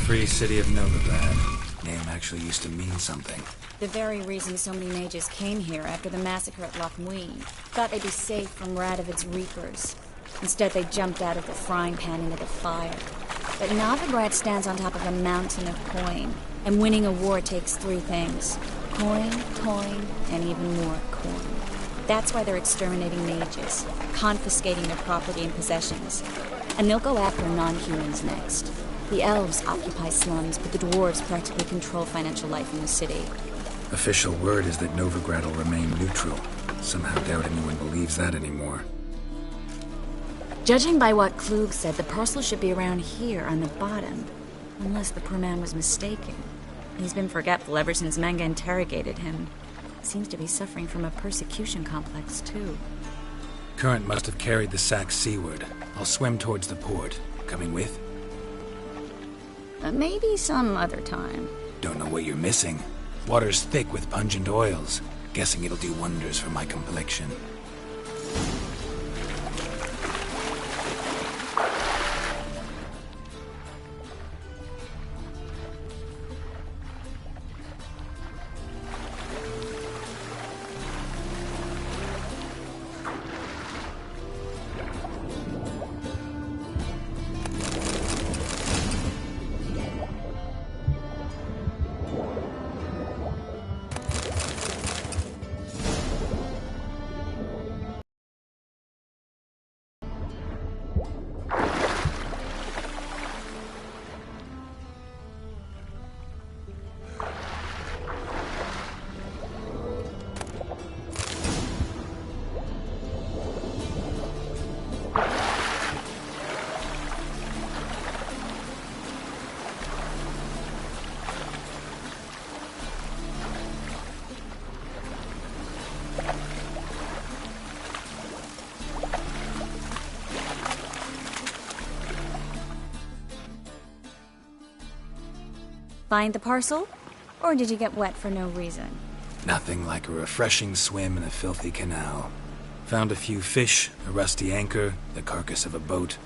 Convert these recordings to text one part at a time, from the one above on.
Free city of Novigrad. Name actually used to mean something. The very reason so many mages came here after the massacre at Loch Muin. Thought they'd be safe from Radovid's reapers. Instead, they jumped out of the frying pan into the fire. But Novigrad stands on top of a mountain of coin. And winning a war takes three things. Coin, coin, and even more coin. That's why they're exterminating mages, confiscating their property and possessions. And they'll go after non-humans next. The elves occupy slums, but the dwarves practically control financial life in the city. Official word is that Novigrad will remain neutral. Somehow doubt anyone believes that anymore. Judging by what Klug said, the parcel should be around here on the bottom. Unless the poor man was mistaken. He's been forgetful ever since Manga interrogated him. Seems to be suffering from a persecution complex, too. Current must have carried the sack seaward. I'll swim towards the port. Coming with? Maybe some other time. Don't know what you're missing. Water's thick with pungent oils. Guessing it'll do wonders for my complexion. Find the parcel? Or did you get wet for no reason? Nothing like a refreshing swim in a filthy canal. Found a few fish, a rusty anchor, the carcass of a boat.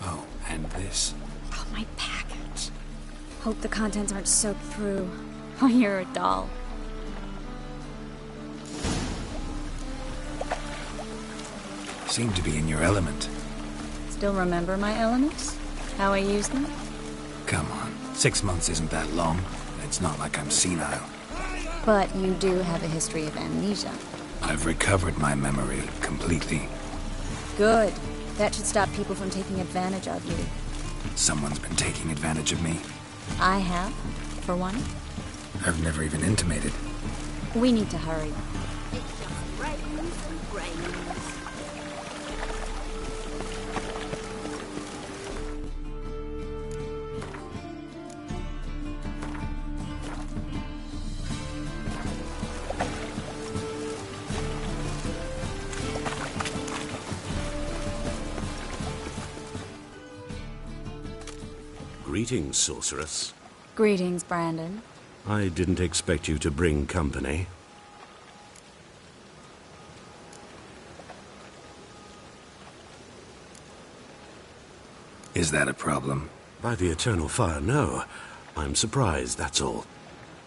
Oh, and this. Oh, my package. Hope the contents aren't soaked through. Oh, you're a doll. Seem to be in your element. Still remember my elements? How I use them? Come on. 6 months isn't that long. It's not like I'm senile. But you do have a history of amnesia. I've recovered my memory completely. Good. That should stop people from taking advantage of you. Someone's been taking advantage of me. I have, for one. I've never even intimated. We need to hurry. It's just brains and brains. Greetings, sorceress. Greetings, Brandon. I didn't expect you to bring company. Is that a problem? By the eternal fire, no. I'm surprised, that's all.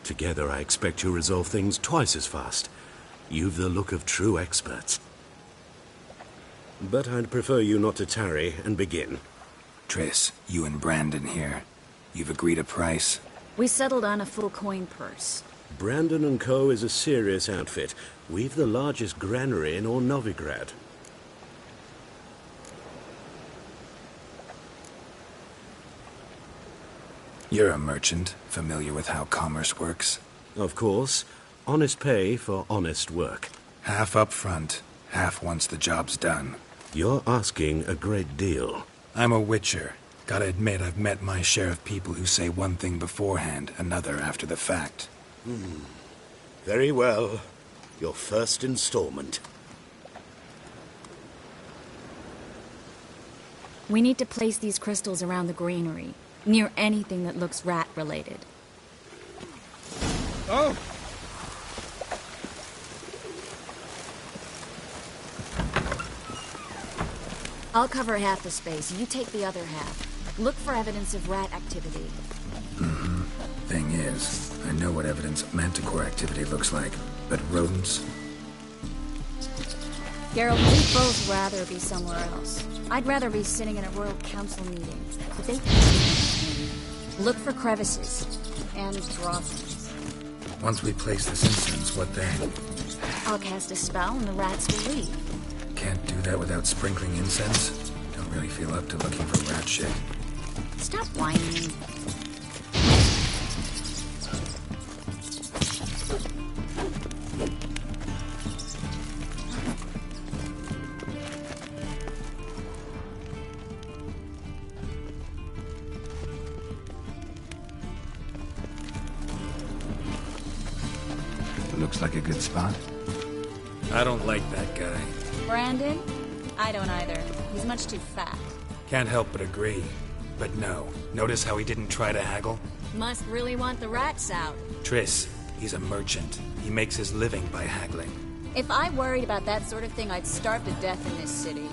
Together, I expect you resolve things twice as fast. You've the look of true experts. But I'd prefer you not to tarry and begin. Triss, you and Brandon here. You've agreed a price? We settled on a full coin purse. Brandon & Co. is a serious outfit. We've the largest granary in all Novigrad. You're a merchant, familiar with how commerce works. Of course. Honest pay for honest work. Half up front, half once the job's done. You're asking a great deal. I'm a witcher. Gotta admit, I've met my share of people who say one thing beforehand, another after the fact. Very well. Your first installment. We need to place these crystals around the granary, near anything that looks rat-related. Oh! I'll cover half the space, you take the other half. Look for evidence of rat activity. Thing is, I know what evidence of manticore activity looks like, but rodents? Geralt, we'd both rather be somewhere else. I'd rather be sitting in a royal council meeting, but they can look for crevices and draw things. Once we place this incense, what then? I'll cast a spell and the rats will leave. Can't do that without sprinkling incense? Don't really feel up to looking for rat shit. Stop whining. Looks like a good spot. I don't like that guy. Brandon? I don't either. He's much too fat. Can't help but agree. But no. Notice how he didn't try to haggle? Must really want the rats out. Triss, he's a merchant. He makes his living by haggling. If I worried about that sort of thing, I'd starve to death in this city.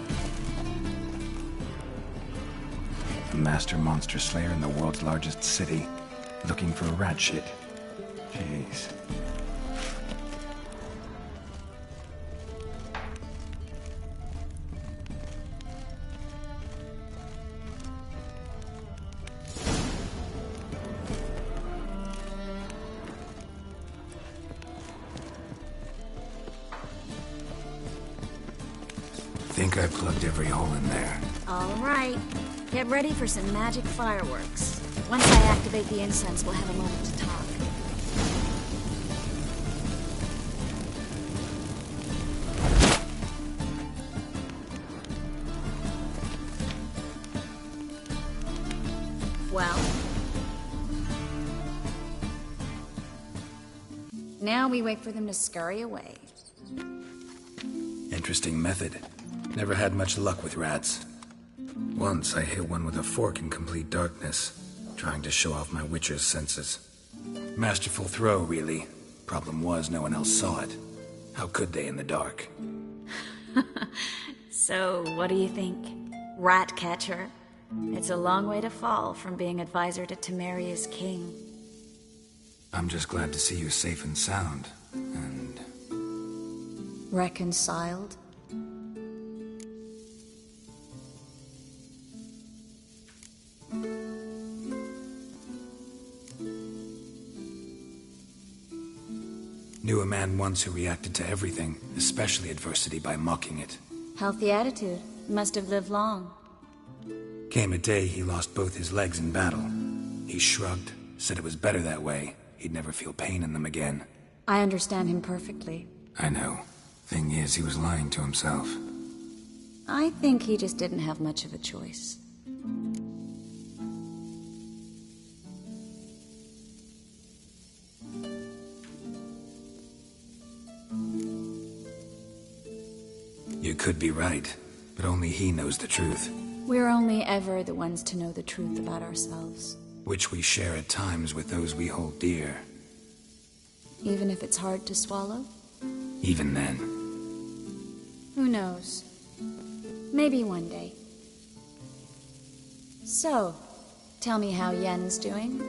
A master monster slayer in the world's largest city. Looking for rat shit. Jeez. Think I've plugged every hole in there. All right. Get ready for some magic fireworks. Once I activate the incense, we'll have a moment to talk. Well? Now we wait for them to scurry away. Interesting method. Never had much luck with rats. Once I hit one with a fork in complete darkness, trying to show off my witcher's senses. Masterful throw, really. Problem was, no one else saw it. How could they in the dark? So, what do you think? Rat catcher? It's a long way to fall from being advisor to Temeria's king. I'm just glad to see you safe and sound, and... Reconciled? Knew a man once who reacted to everything, especially adversity, by mocking it. Healthy attitude. Must have lived long. Came a day he lost both his legs in battle. He shrugged, said it was better that way. He'd never feel pain in them again. I understand him perfectly. I know. Thing is, he was lying to himself. I think he just didn't have much of a choice. You could be right, but only he knows the truth. We're only ever the ones to know the truth about ourselves. Which we share at times with those we hold dear. Even if it's hard to swallow? Even then. Who knows? Maybe one day. So, tell me how Yen's doing?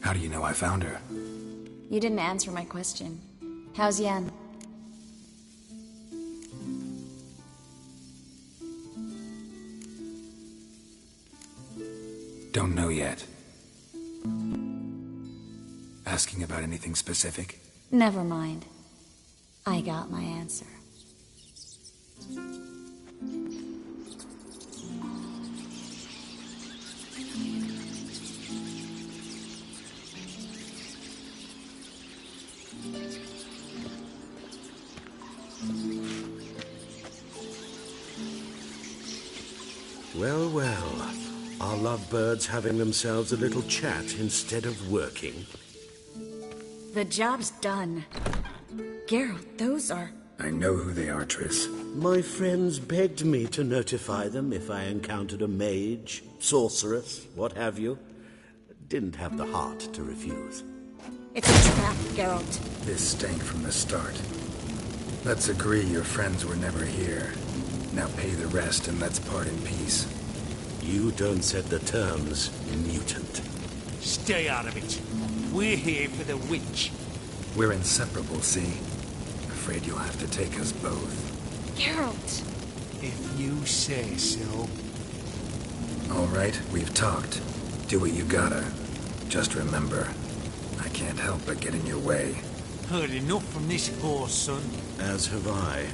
How do you know I found her? You didn't answer my question. How's Yen? Don't know yet. Asking about anything specific? Never mind. I got my answer. Well, well. Are lovebirds having themselves a little chat instead of working? The job's done. Geralt, those are... I know who they are, Triss. My friends begged me to notify them if I encountered a mage, sorceress, what have you. Didn't have the heart to refuse. It's a trap, Geralt. This stank from the start. Let's agree your friends were never here. Now pay the rest and let's part in peace. You don't set the terms, mutant. Stay out of it. We're here for the witch. We're inseparable, see? Afraid you'll have to take us both. Geralt! If you say so. All right, we've talked. Do what you gotta. Just remember, I can't help but get in your way. Heard enough from this horse, son. As have I.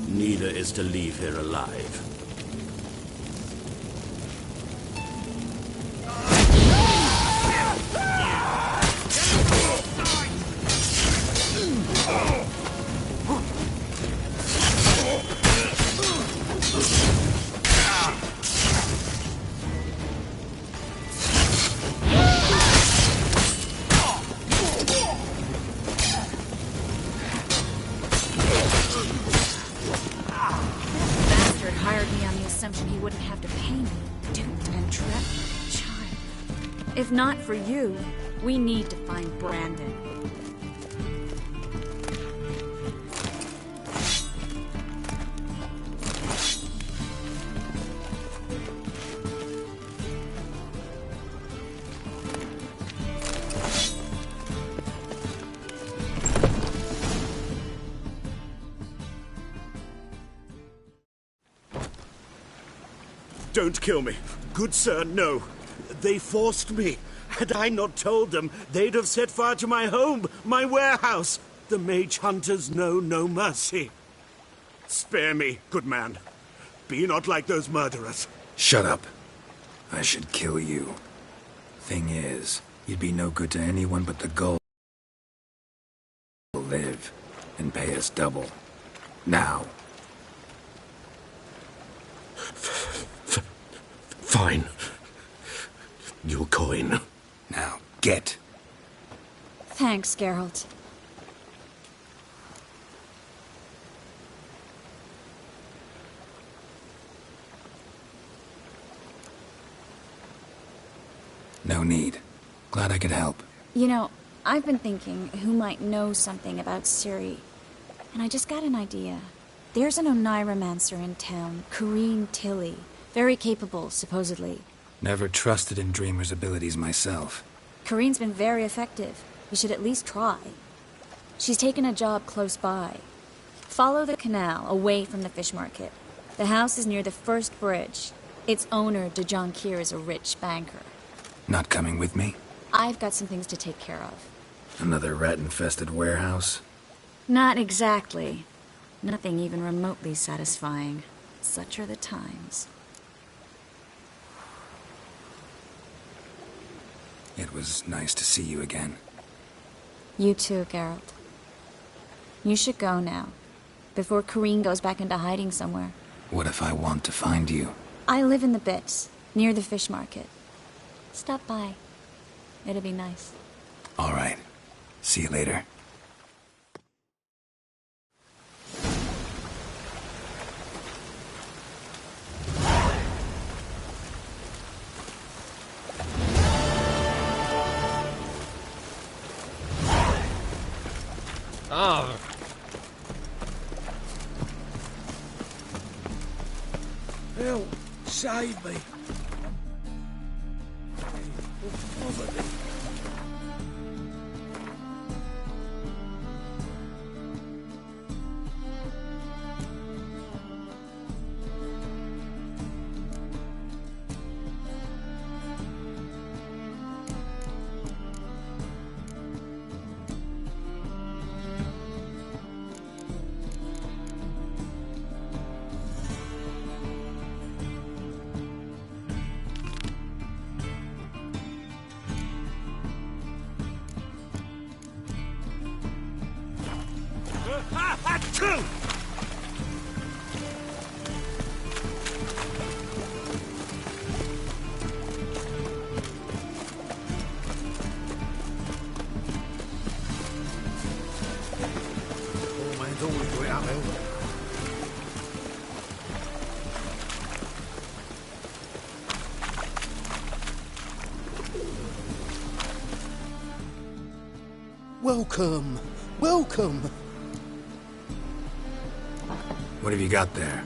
Neither is to leave here alive. He wouldn't have to pay me. Duped and trapped child. If not for you, we need to find Brandon. Don't kill me. Good sir, no. They forced me. Had I not told them, they'd have set fire to my home, my warehouse. The mage hunters know no mercy. Spare me, good man. Be not like those murderers. Shut up. I should kill you. Thing is, you'd be no good to anyone but the Gull. Live and pay us double. Now. Fine. Your coin. Now, get. Thanks, Geralt. No need. Glad I could help. You know, I've been thinking who might know something about Ciri. And I just got an idea. There's an Oneiromancer in town, Corrine Tilly. Very capable, supposedly. Never trusted in Dreamer's abilities myself. Corrine's been very effective. We should at least try. She's taken a job close by. Follow the canal, away from the fish market. The house is near the first bridge. Its owner, de Jonquier, is a rich banker. Not coming with me? I've got some things to take care of. Another rat-infested warehouse? Not exactly. Nothing even remotely satisfying. Such are the times. It was nice to see you again. You too, Geralt. You should go now, before Corrine goes back into hiding somewhere. What if I want to find you? I live in the Bits, near the fish market. Stop by. It'll be nice. All right. See you later. Oh. Help! Save me! Bother me. Two! Oh man, don't want to go out there. Welcome! Welcome! What have you got there?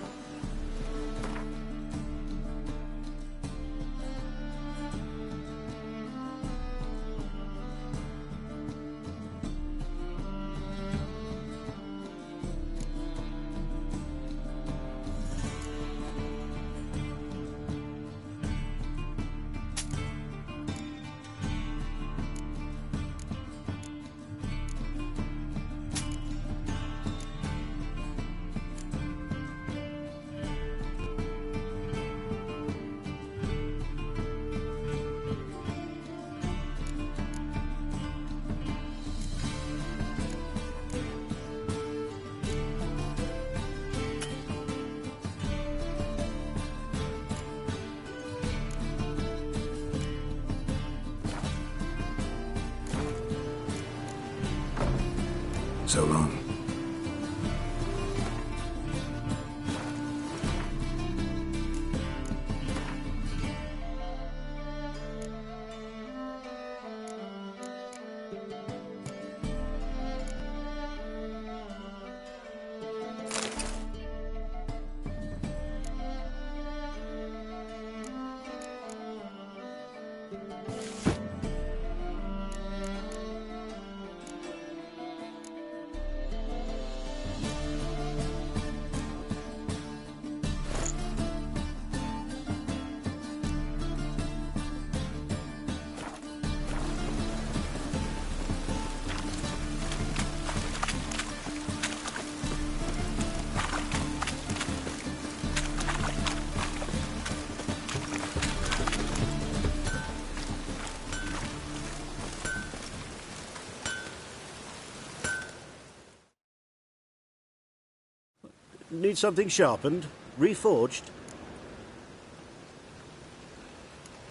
So long. Need something sharpened? Reforged?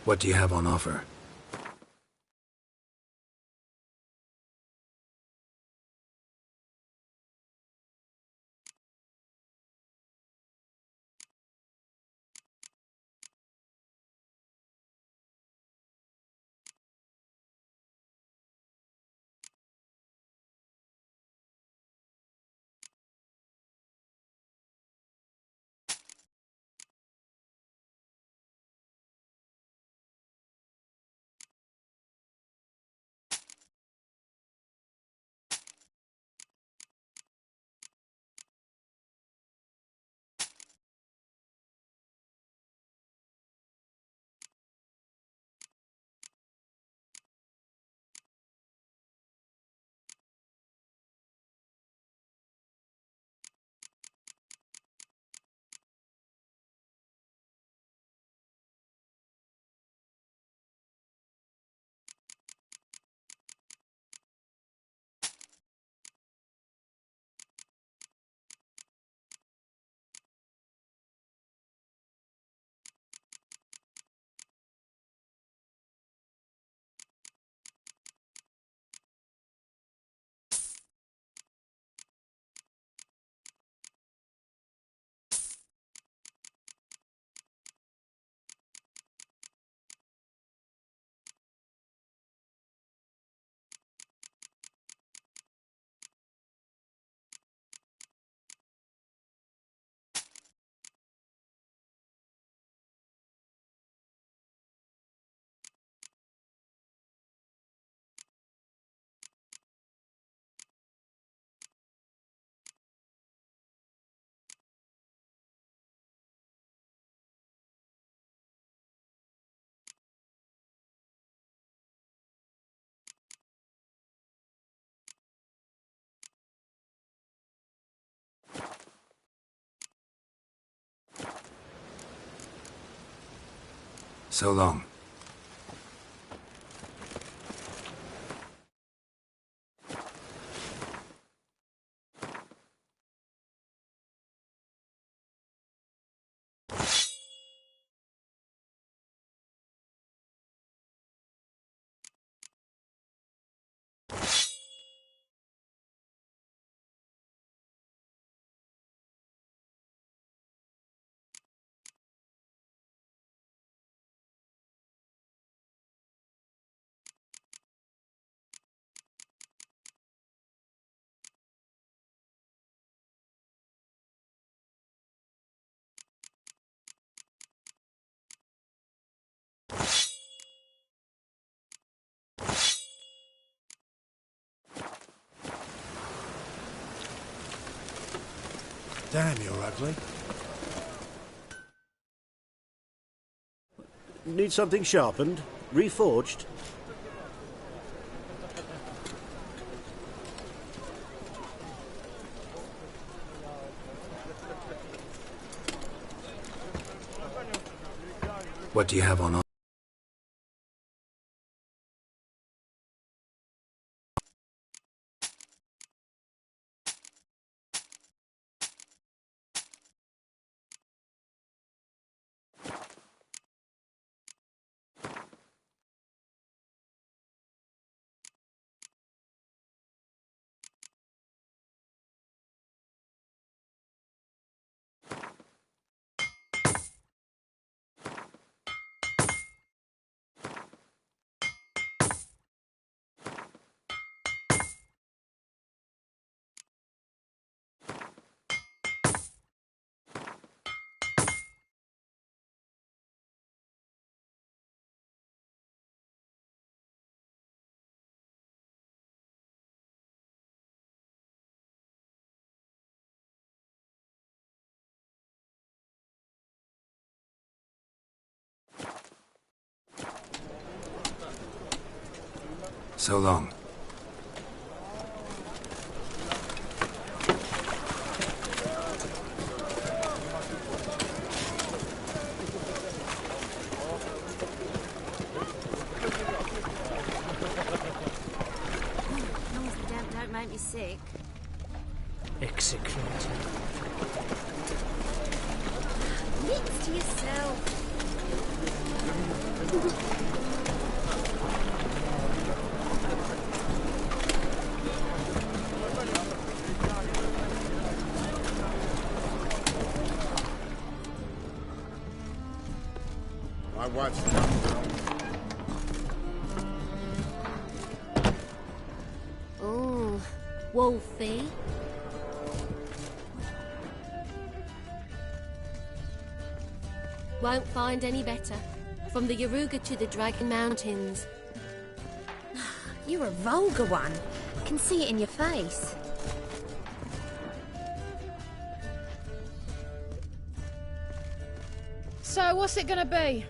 What do you have on offer? So long. Damn, you're ugly. Need something sharpened? Reforged? What do you have on offer? So long. As long as the damp don't make me sick. Execrator. Mix to yourself. My wife's down. Oh, Wolfie. Won't find any better. From the Yaruga to the Dragon Mountains. You're a vulgar one. Can see it in your face. So, what's it gonna be?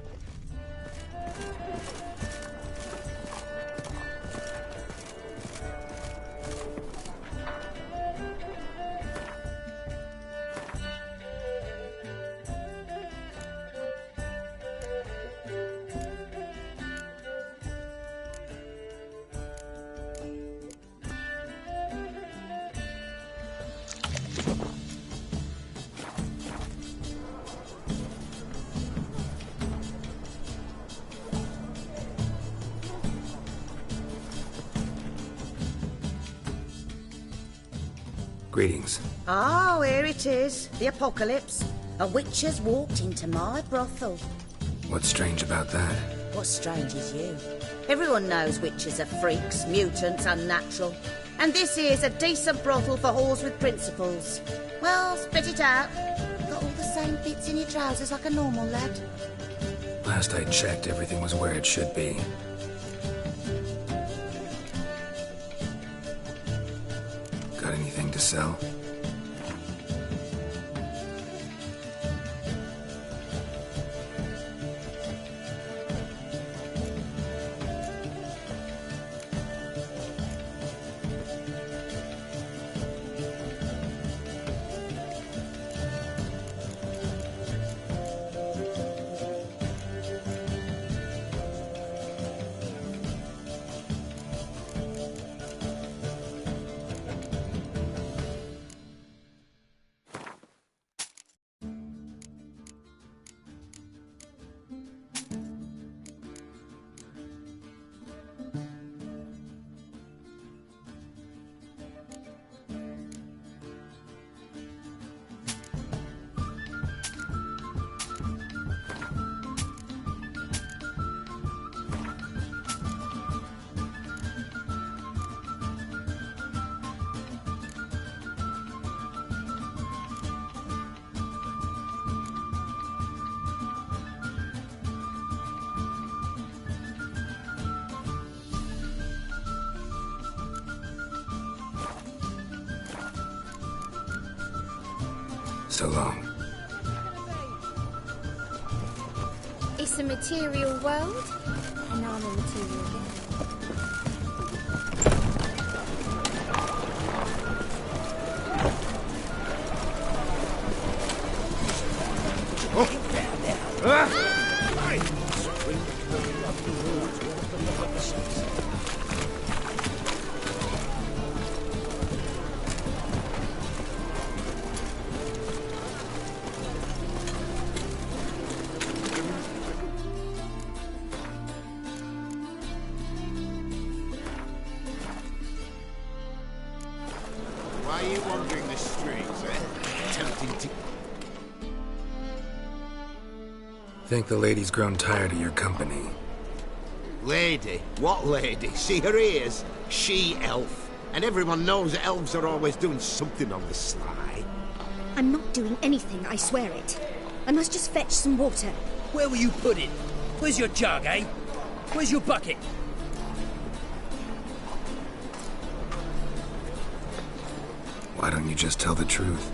Greetings. Oh, here it is. The apocalypse. A witch has walked into my brothel. What's strange about that? What's strange is you. Everyone knows witches are freaks, mutants, unnatural. And this here's a decent brothel for whores with principles. Well, spit it out. Got all the same bits in your trousers like a normal lad. Last I checked, everything was where it should be. Got anything to sell? So long. It's a material world, and I'm a material girl. Why are you wandering the streets, Tempting to... Think the lady's grown tired of your company. Lady? What lady? See her ears? She-elf. And everyone knows that elves are always doing something on the sly. I'm not doing anything, I swear it. I must just fetch some water. Where will you put it? Where's your jug, eh? Where's your bucket? Why don't you just tell the truth?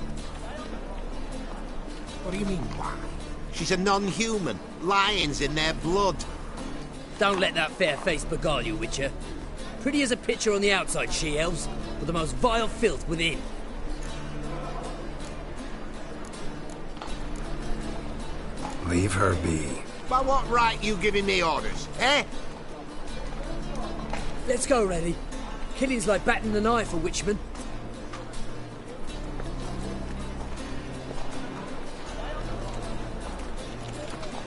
What do you mean, why? She's a non-human. Lions in their blood. Don't let that fair face beguile you, Witcher. Pretty as a picture on the outside, she-elves, but the most vile filth within. Leave her be. By what right you giving me orders, eh? Let's go, Reddy. Killing's like batting the knife for witchmen.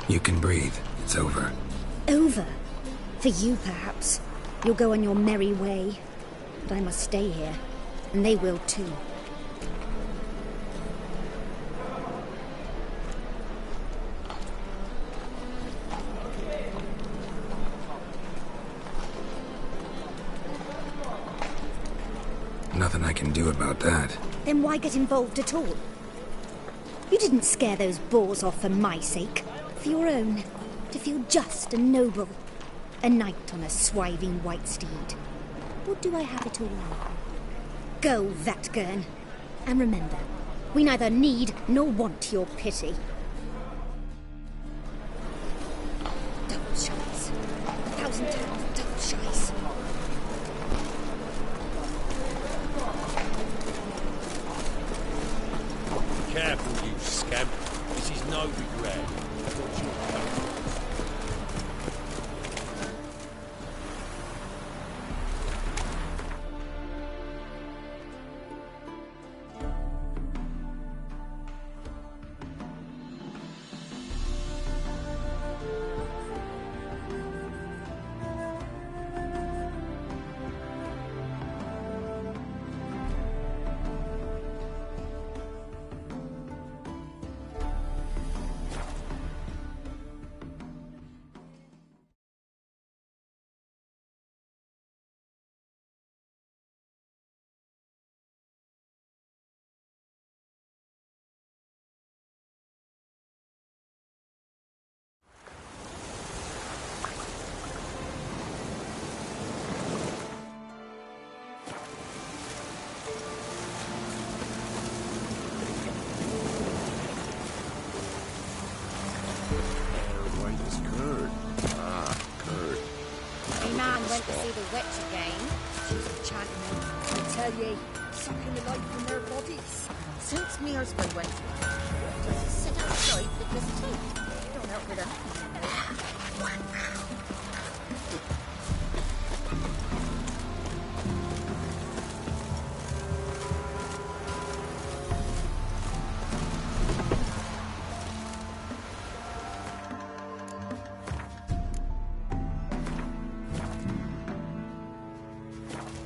You can breathe. It's over. Over? For you, perhaps. You'll go on your merry way. But I must stay here. And they will too. Nothing I can do about that. Then why get involved at all? You didn't scare those boars off for my sake. For your own. To feel just and noble. A knight on a swiving white steed. Or do I have it all wrong? Go, Vatgern. And remember, we neither need nor want your pity. Double shies. 1,000 times double shies. Careful, you scamp. This is no regret. Went to see the witch again. She was enchanting them, I tell ye, sucking the life from their bodies. Since me husband went, does he sit outside with his teeth? Don't help with that.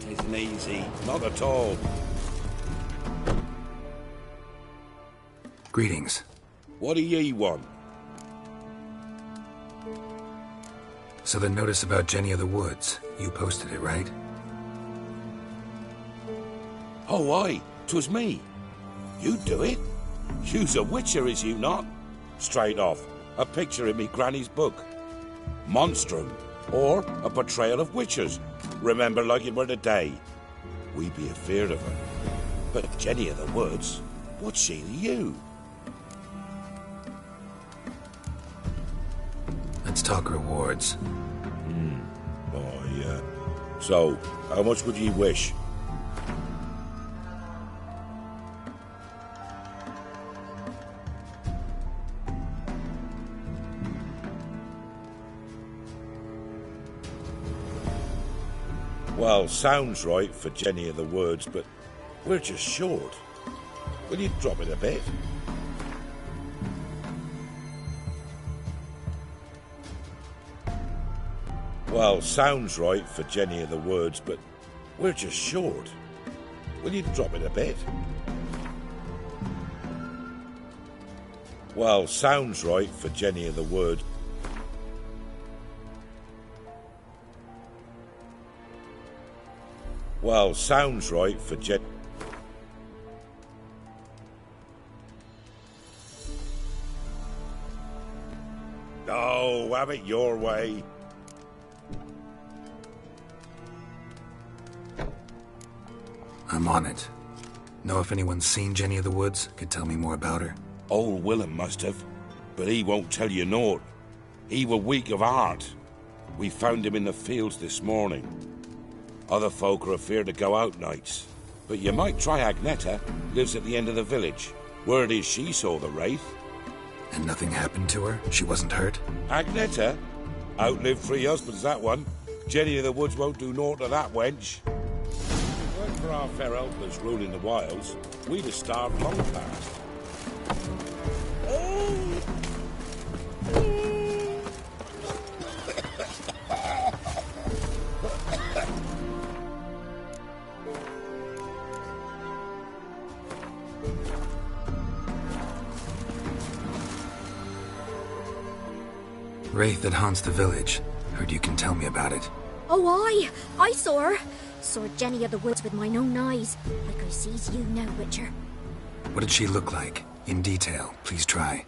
Isn't easy. Not at all. Greetings. What do ye want? So the notice about Jenny of the Woods, you posted it, right? Oh, aye. 'Twas me. You do it? You's a witcher, is you not? Straight off. A picture in me granny's book. Monstrum. Or a portrayal of witches. Remember like it were the day. We be afeard of her. But Jenny of the Woods, what's she to you? Let's talk rewards. Oh, yeah. So, how much would ye wish? Well, sounds right for Jenny of the Woods, but we're just short. Will you drop it a bit? Well, sounds right for Jenny of the Woods, but we're just short. Will you drop it a bit? Well, sounds right for Jenny of the Woods. Well, sounds right for Jen... Oh, have it your way. I'm on it. Know if anyone's seen Jenny of the Woods? Could tell me more about her? Old Willem must have, but he won't tell you naught. He were weak of heart. We found him in the fields this morning. Other folk are afeard to go out nights. But you might try Agneta, lives at the end of the village. Word is she saw the wraith. And nothing happened to her? She wasn't hurt? Agneta? Outlived 3 husbands, that one. Jenny of the Woods won't do naught to that wench. If it weren't for our fair helpers ruling the wilds, we'd have starved long past. Wraith that haunts the village. Heard you can tell me about it. Oh, I saw her. Saw Jenny of the Woods with mine own eyes, like I sees you now, Witcher. What did she look like? In detail, please try.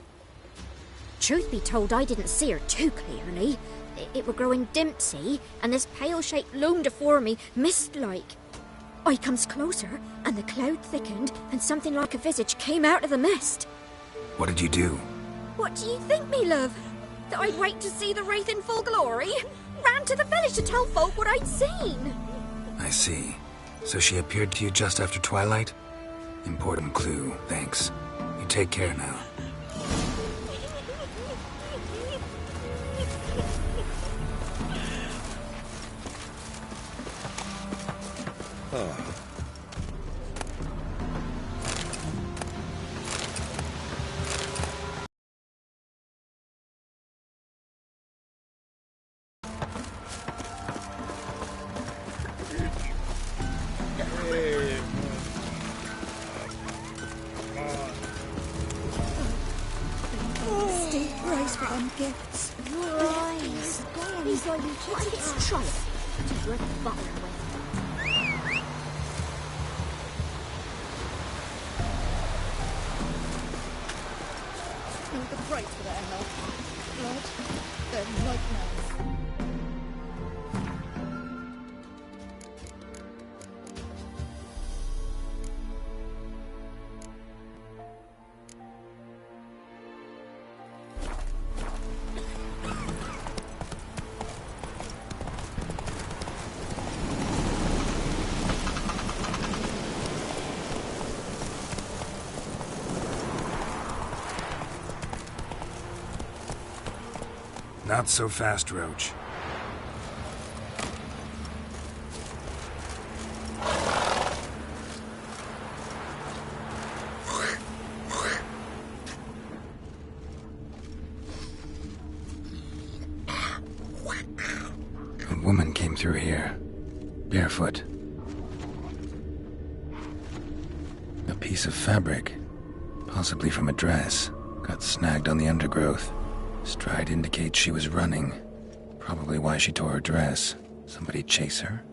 Truth be told, I didn't see her too clearly. It were growing dim, see, and this pale shape loomed afore me, mist-like. I comes closer, and the cloud thickened, and something like a visage came out of the mist. What did you do? What do you think, me love? That I'd wait to see the wraith in full glory? Ran to the village to tell folk what I'd seen. I see. So she appeared to you just after twilight? Important clue, thanks. You take care now. Rise for them gifts. Rise. He's like his trust to worth the butler with. Know the price for their help. Blood, their nightmares. Not so fast, Roach. A woman came through here, barefoot. A piece of fabric, possibly from a dress, got snagged on the undergrowth. Stride indicates she was running. Probably why she tore her dress. Somebody chase her?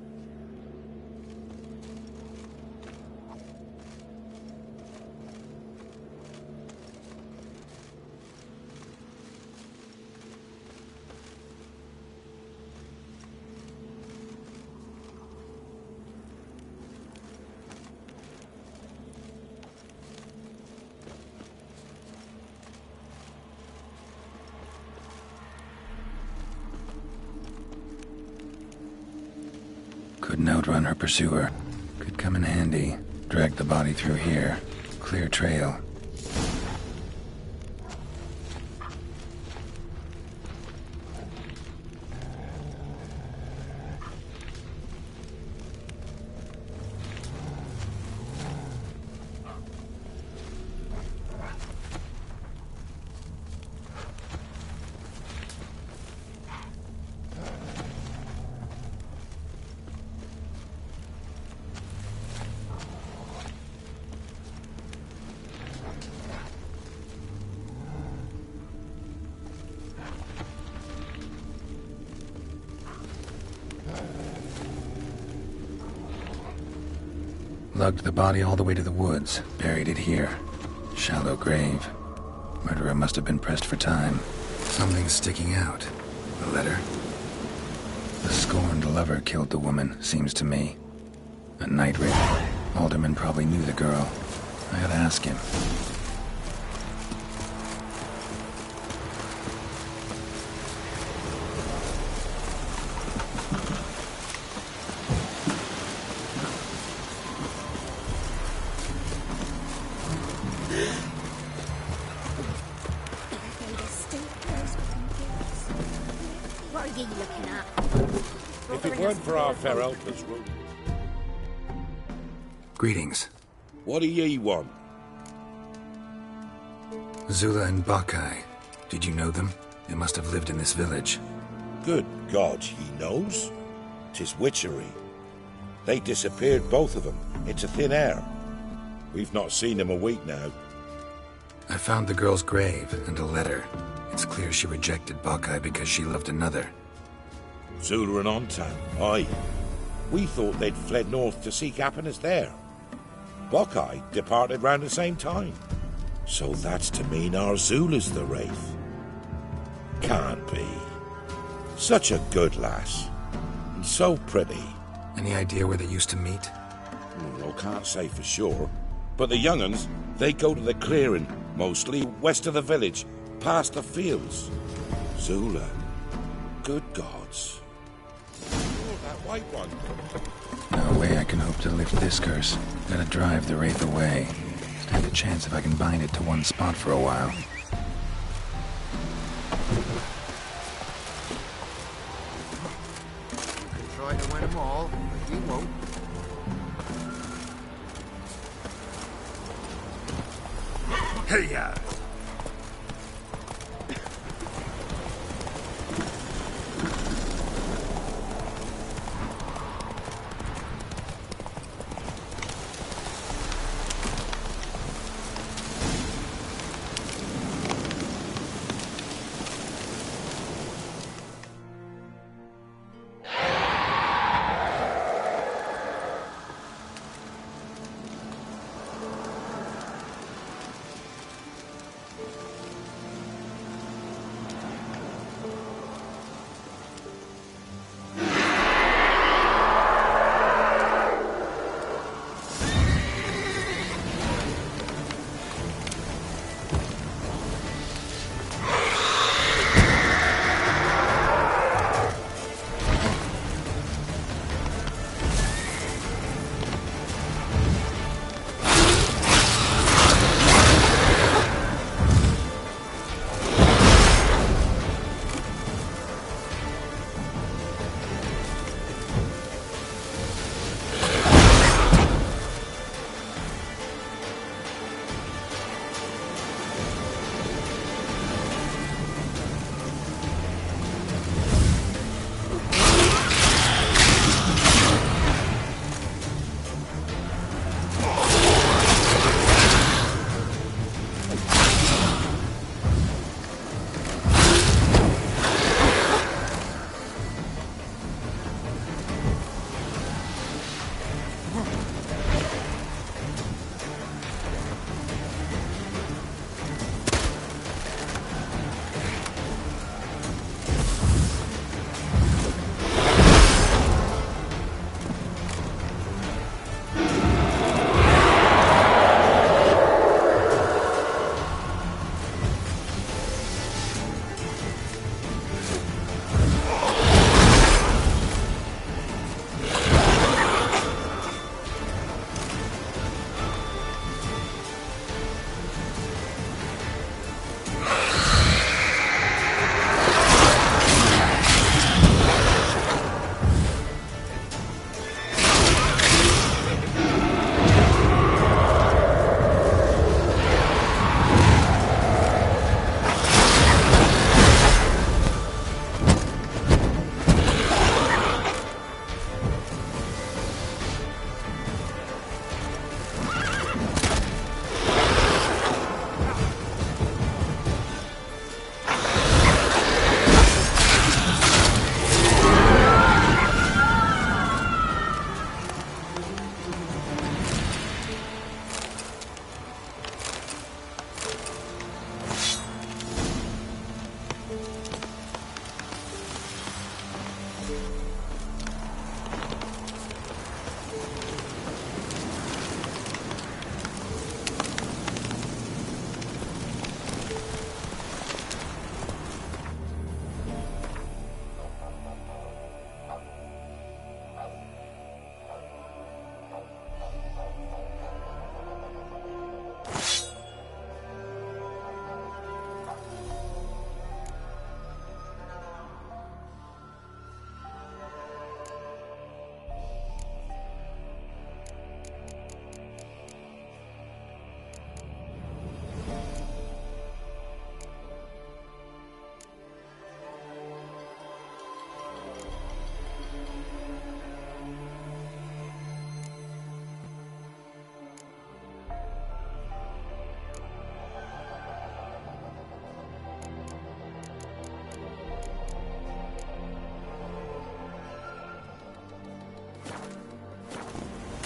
Couldn't outrun her pursuer. Could come in handy. Drag the body through here. Clear trail. Lugged the body all the way to the woods, buried it here. Shallow grave. Murderer must have been pressed for time. Something's sticking out. A letter? The scorned lover killed the woman, seems to me. A night raid. Alderman probably knew the girl. I ought to ask him. What are you looking at? If it weren't for our fair helpers, Ruth. Greetings. What do ye want? Zula and Buckeye. Did you know them? They must have lived in this village. Good God, he knows? 'Tis witchery. They disappeared, both of them, into thin air. We've not seen them a week now. I found the girl's grave and a letter. It's clear she rejected Buckeye because she loved another. Zula and Ontan, aye. We thought they'd fled north to seek happiness there. Buckeye departed round the same time. So that's to mean our Zula's the wraith. Can't be. Such a good lass. And so pretty. Any idea where they used to meet? I can't say for sure. But the young'uns, they go to the clearing, mostly west of the village, past the fields. Zula. Good gods. Oh, that white one. No way I can hope to lift this curse. Gotta drive the wraith away. Stand a chance if I can bind it to one spot for a while. Try to win them all, but you won't. Hey-ya!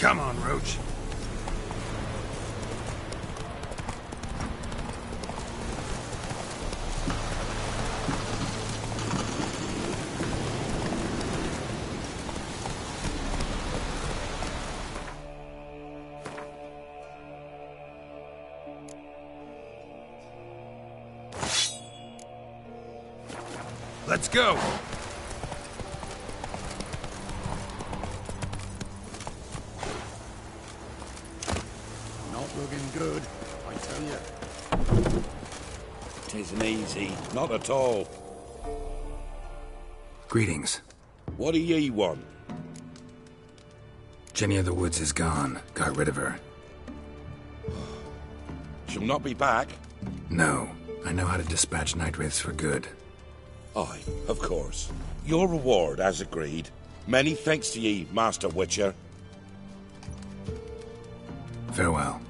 Come on, Roach. Let's go! Not looking good, I tell you. Tisn't easy, not at all. Greetings. What do ye want? Jenny of the Woods is gone. Got rid of her. She'll not be back? No. I know how to dispatch night wraiths for good. Aye, of course. Your reward, as agreed. Many thanks to ye, Master Witcher. Farewell.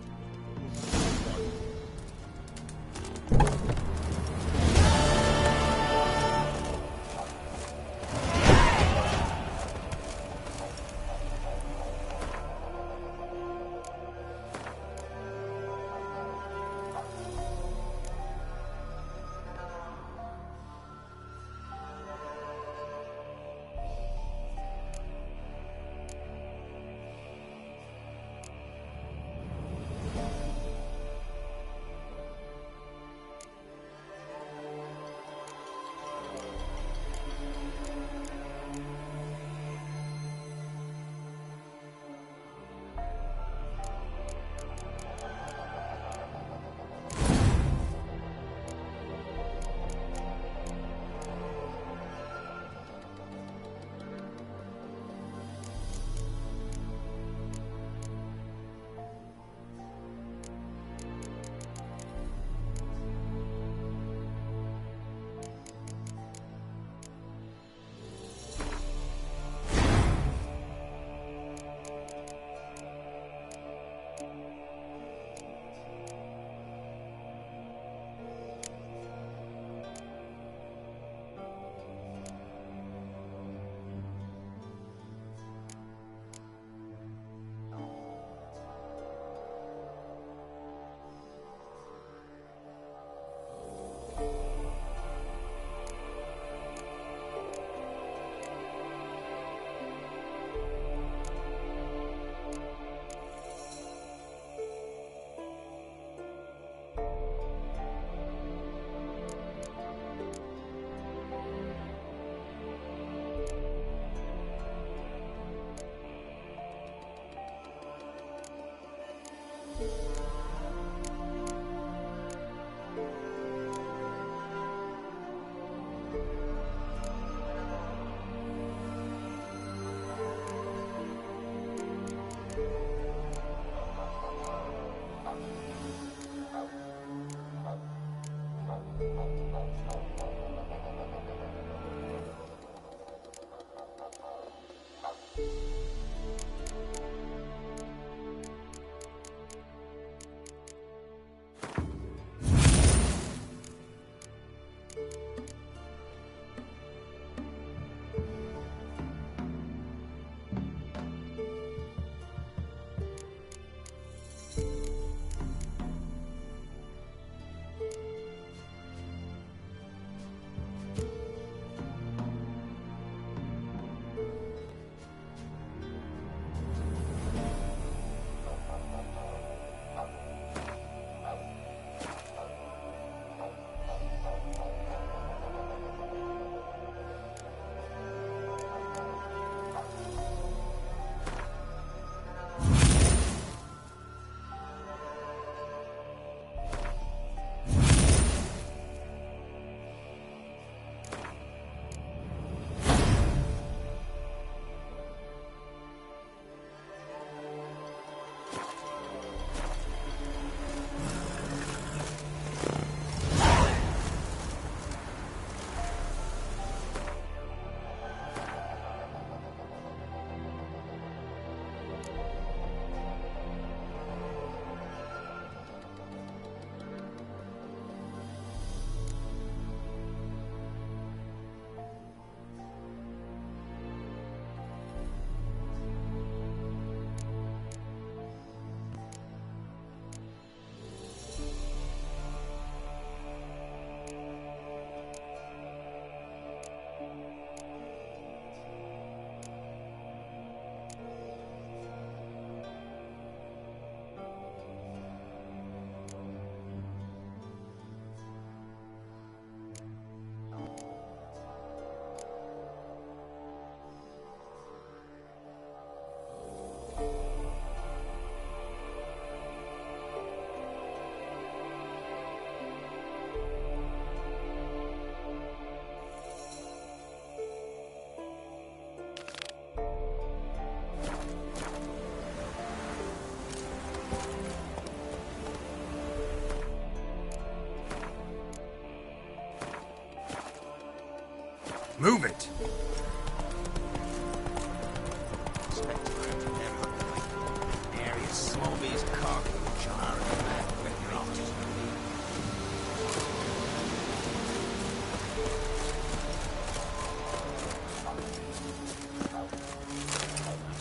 Move it!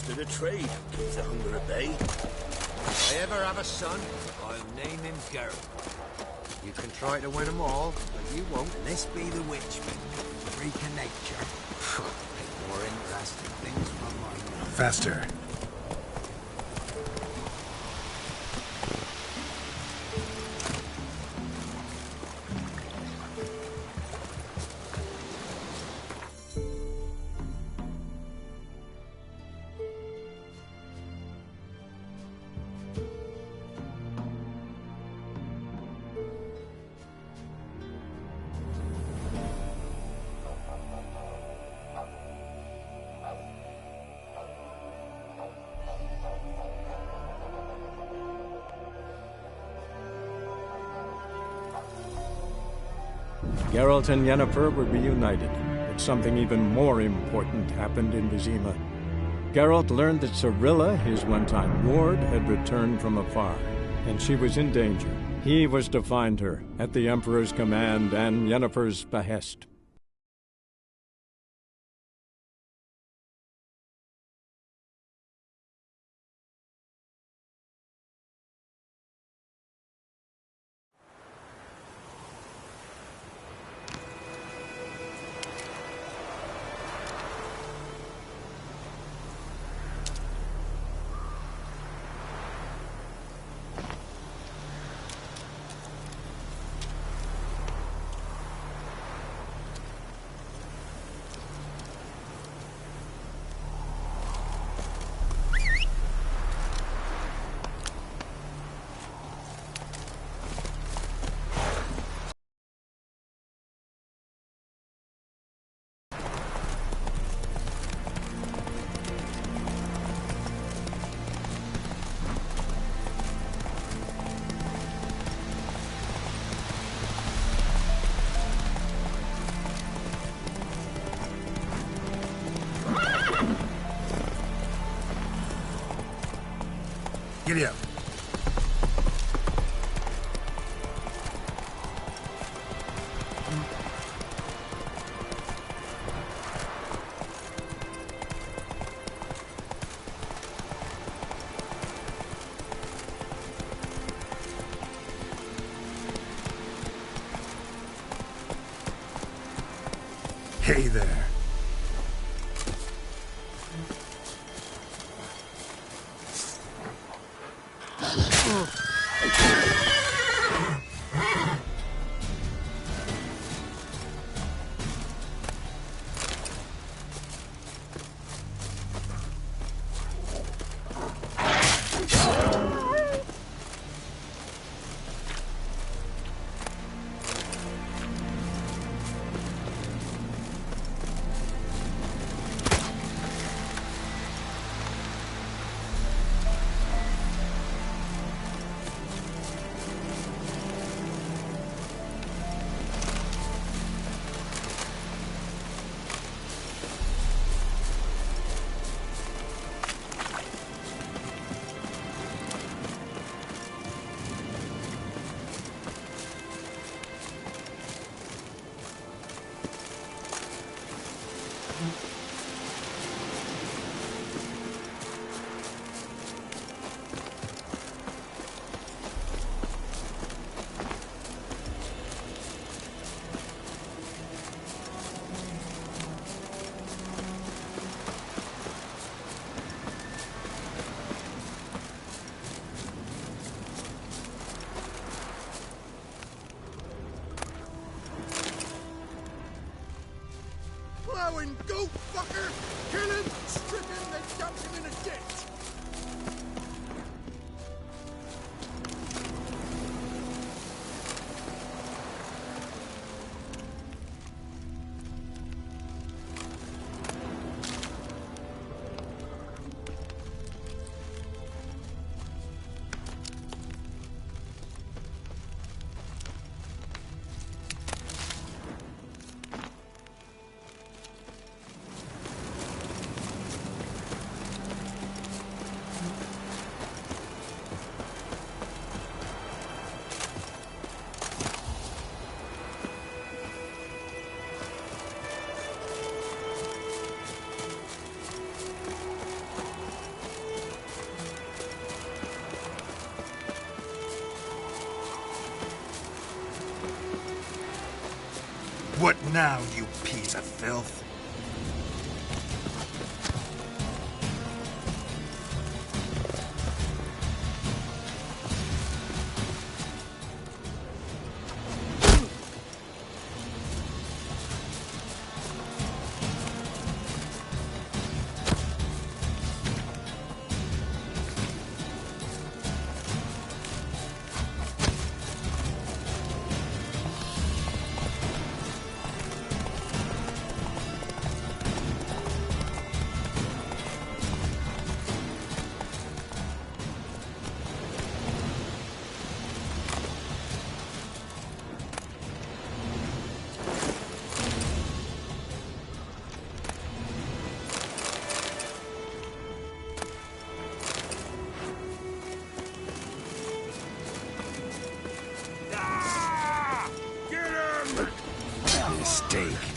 To the trade, keeps the hunger at bay. If I ever have a son, I'll name him Geralt. You can try to win them all, but you won't. Let's be the witchman. Freak of nature. More interesting things from my... Faster. Geralt and Yennefer were reunited, but something even more important happened in Vizima. Geralt learned that Cirilla, his one-time ward, had returned from afar, and she was in danger. He was to find her, at the Emperor's command and Yennefer's behest. Giddy up. Hey there. Plowing goat fucker! Kill him, strip him, then dump him in a ditch! What now, you piece of filth? Mistake.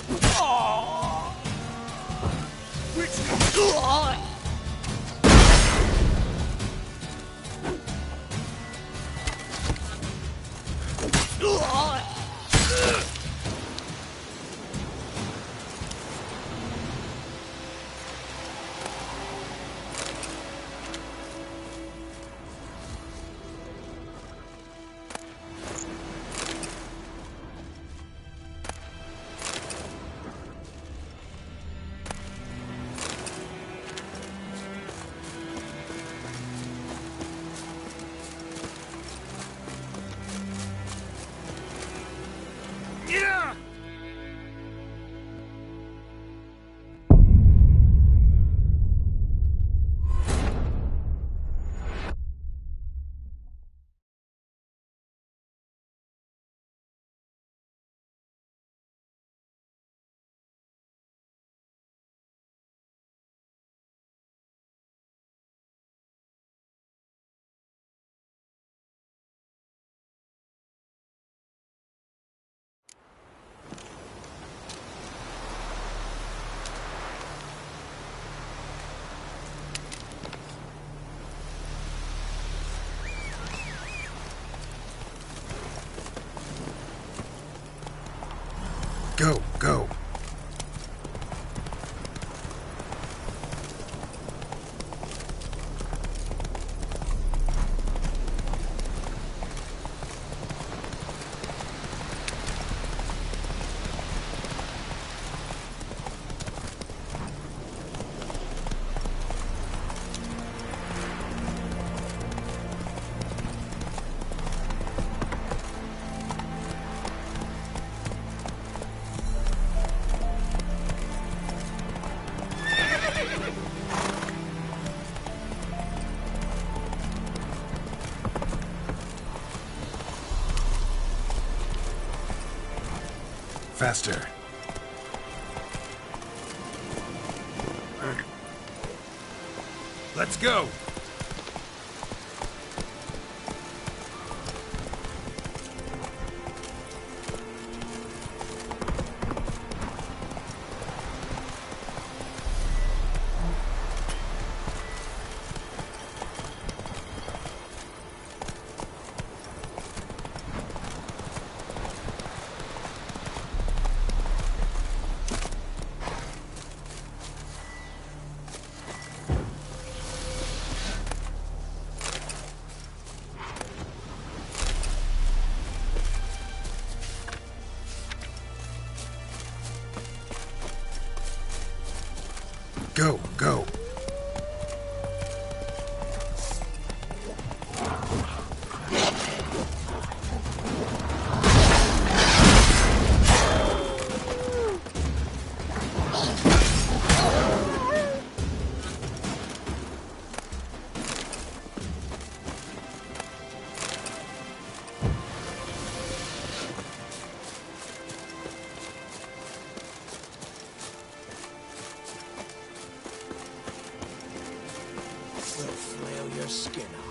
Go, go. Faster. Let's go. Go, go. We'll flail your skin off.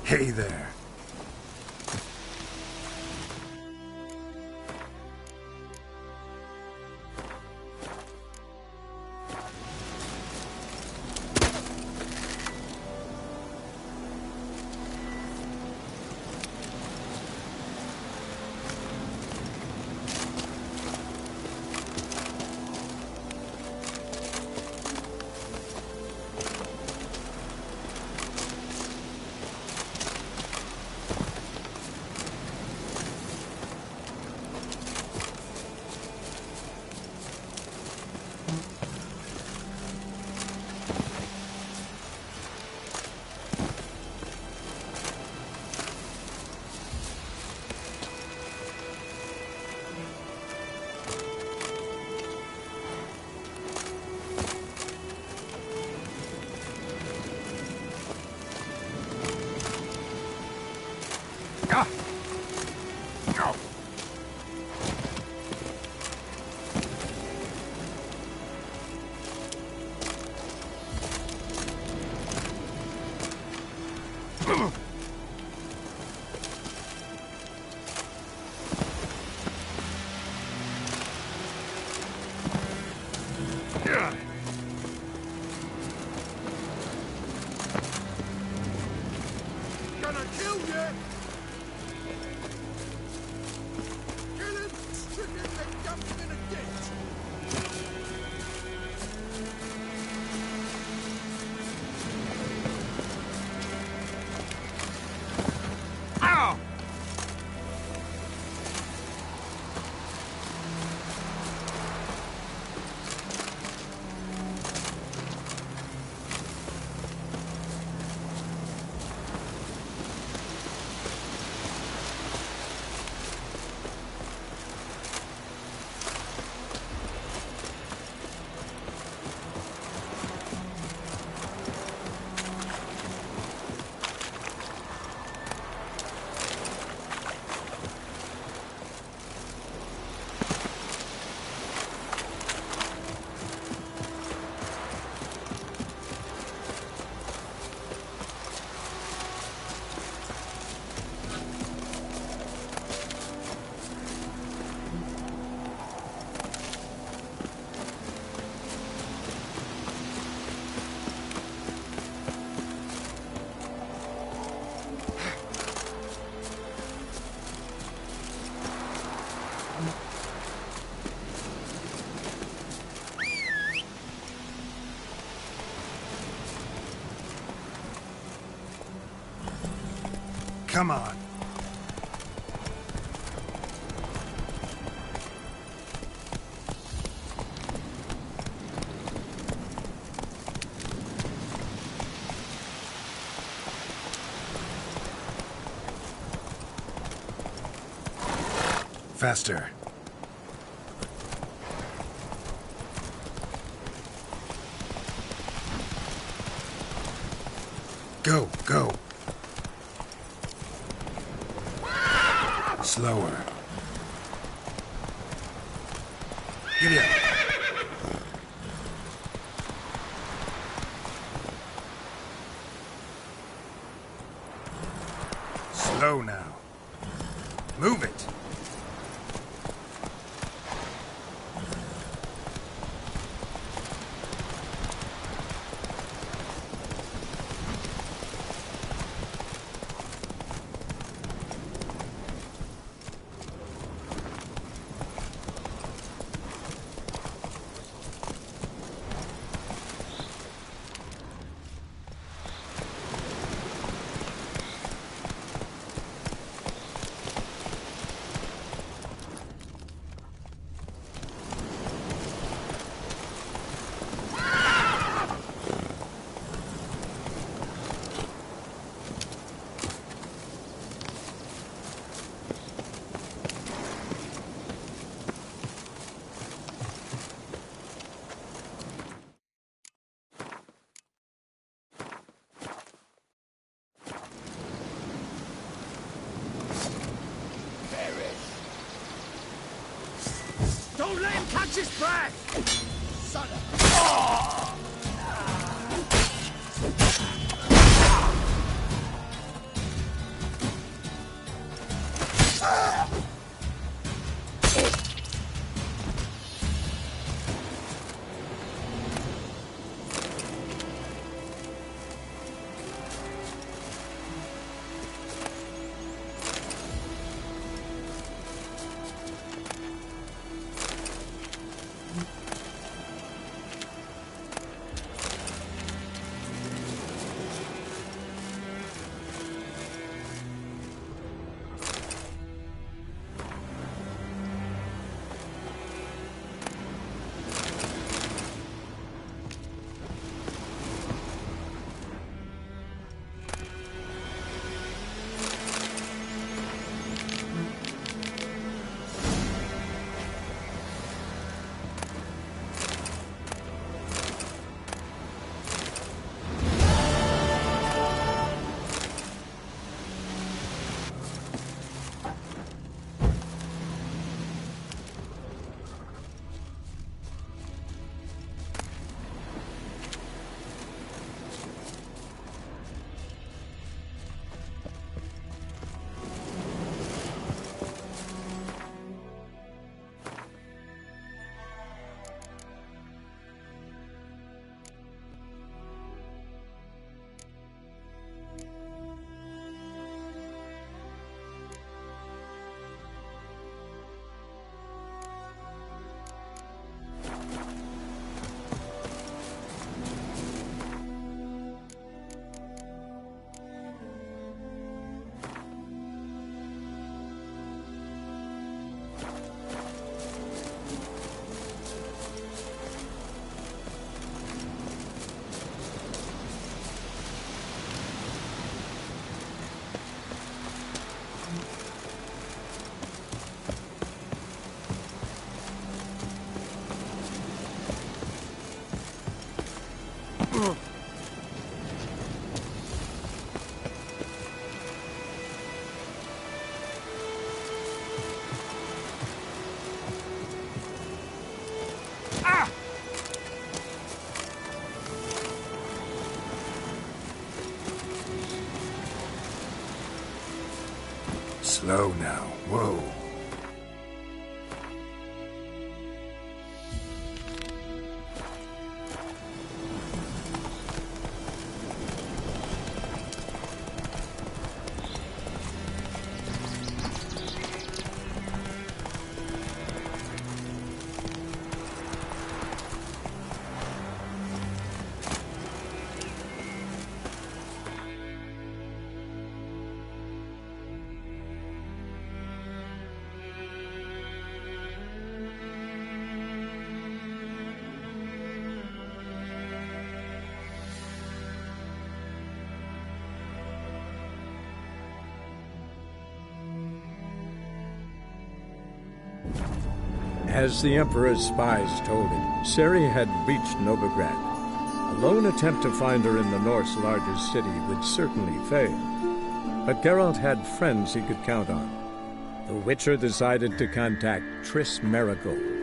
Hey there. Gonna kill you! Kill him, strip him, then dump him in a ditch! Ow! Come on. Faster. Go, go. Slower. Giddy up. Slow now. Move it. Don't let him catch his breath! Son of... Slow now. Whoa. As the Emperor's spies told him, Ciri had reached Novigrad. A lone attempt to find her in the North's largest city would certainly fail. But Geralt had friends he could count on. The Witcher decided to contact Triss Merigold.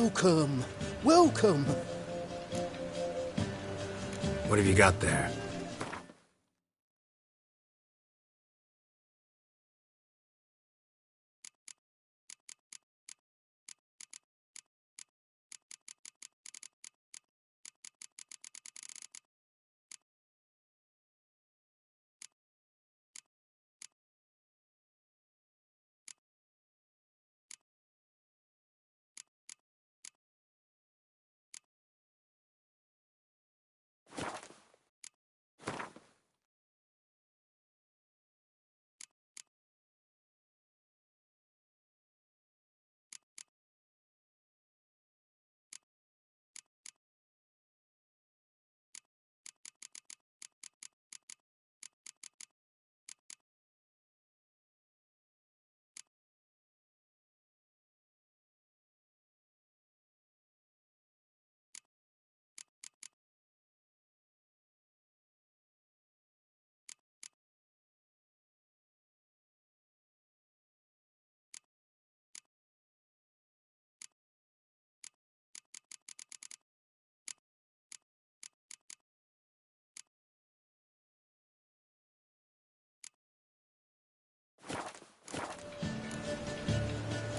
Welcome. Welcome. What have you got there?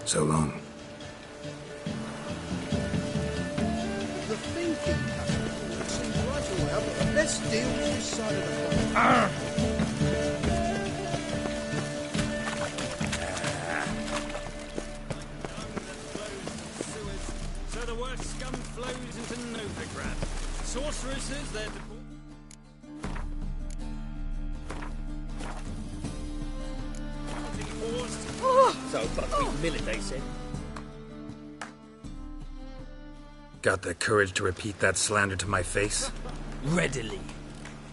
So long. The thinking capital seems right around, but let's deal with this side of the phone. So the worst scum flows into Novigrad. Sorceresses there to call. So, but we mill it, they said. Got the courage to repeat that slander to my face? Readily.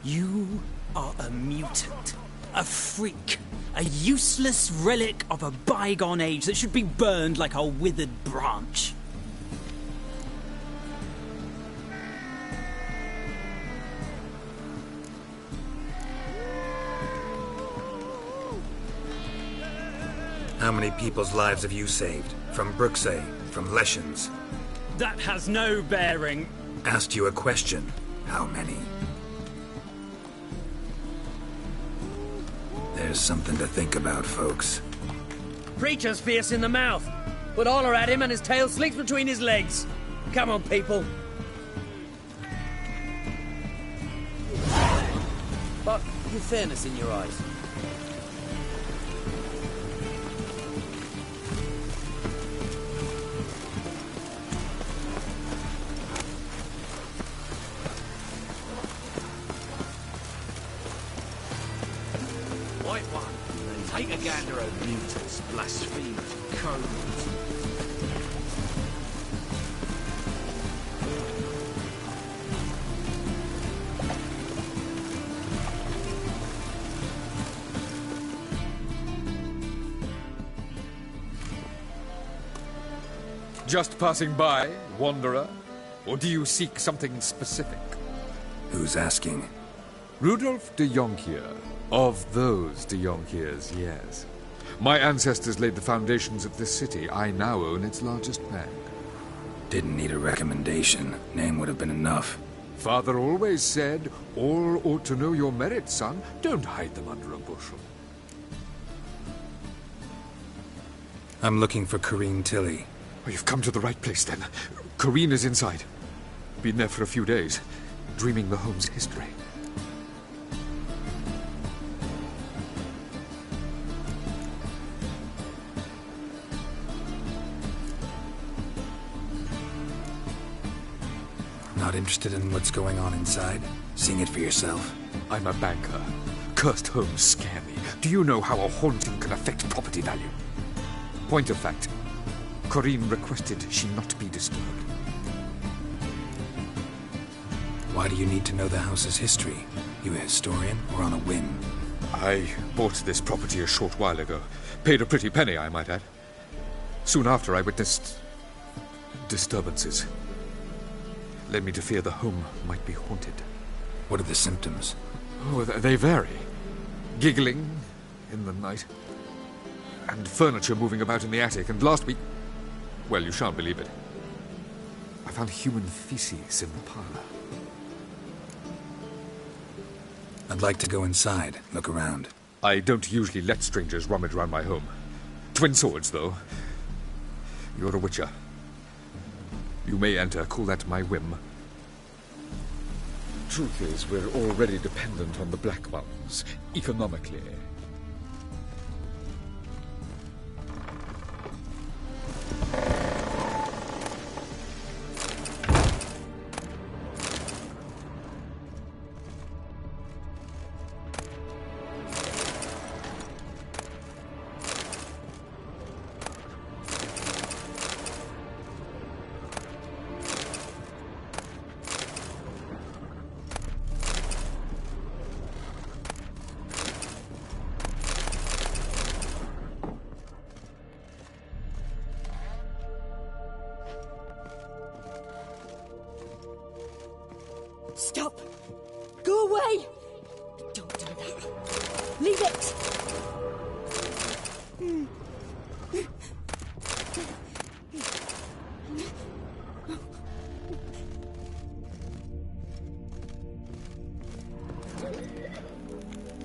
You are a mutant. A freak. A useless relic of a bygone age that should be burned like a withered branch. How many people's lives have you saved? From Bruxay, from Leshens? That has no bearing. Asked you a question. How many? There's something to think about, folks. Preacher's fierce in the mouth. But holler at him and his tail slinks between his legs. Come on, people. But with fairness in your eyes. White one, take a gander of mutants, blasphemers, codes. Just passing by, wanderer? Or do you seek something specific? Who's asking? Rudolf de Jonkier. Of those de Jonkiers, yes. My ancestors laid the foundations of this city. I now own its largest bank. Didn't need a recommendation. Name would have been enough. Father always said, all ought to know your merits, son. Don't hide them under a bushel. I'm looking for Corrine Tilly. Oh, you've come to the right place, then. Corrine is inside. Been there for a few days, dreaming the home's history. Not interested in what's going on inside? Seeing it for yourself? I'm a banker. Cursed homes scare me. Do you know how a haunting can affect property value? Point of fact, Corrine requested she not be disturbed. Why do you need to know the house's history? You a historian or on a whim? I bought this property a short while ago. Paid a pretty penny, I might add. Soon after, I witnessed disturbances. Led me to fear the home might be haunted. What are the symptoms? Oh, they vary. Giggling in the night. And furniture moving about in the attic. And last week... Well, you shan't believe it. I found human feces in the parlor. I'd like to go inside, look around. I don't usually let strangers rummage around my home. Twin swords, though. You're a witcher. You may enter, call at my whim. Truth is, we're already dependent on the Black Ones, economically. Stop! Go away! Don't do that. Leave it!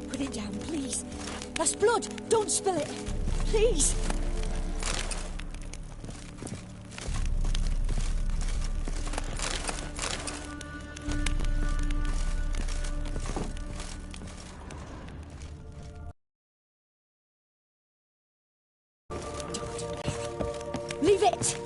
Put it down, please. That's blood! Don't spill it! Please! Leave it!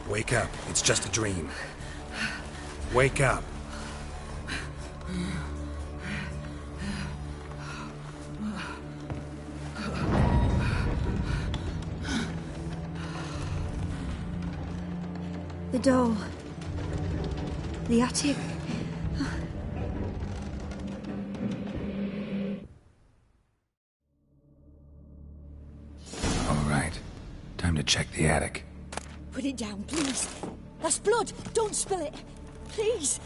Wake up. It's just a dream. Wake up. The doll. The attic. All right. Time to check the attic. Put it down, please. That's blood. Don't spill it. Please.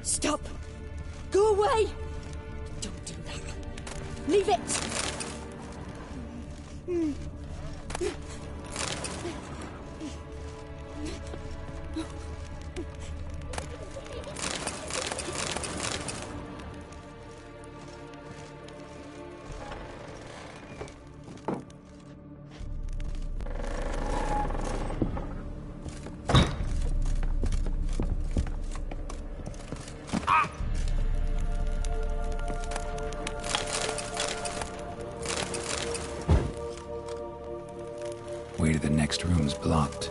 Stop. Go away. Don't do that. Leave it. Way to the next room's blocked.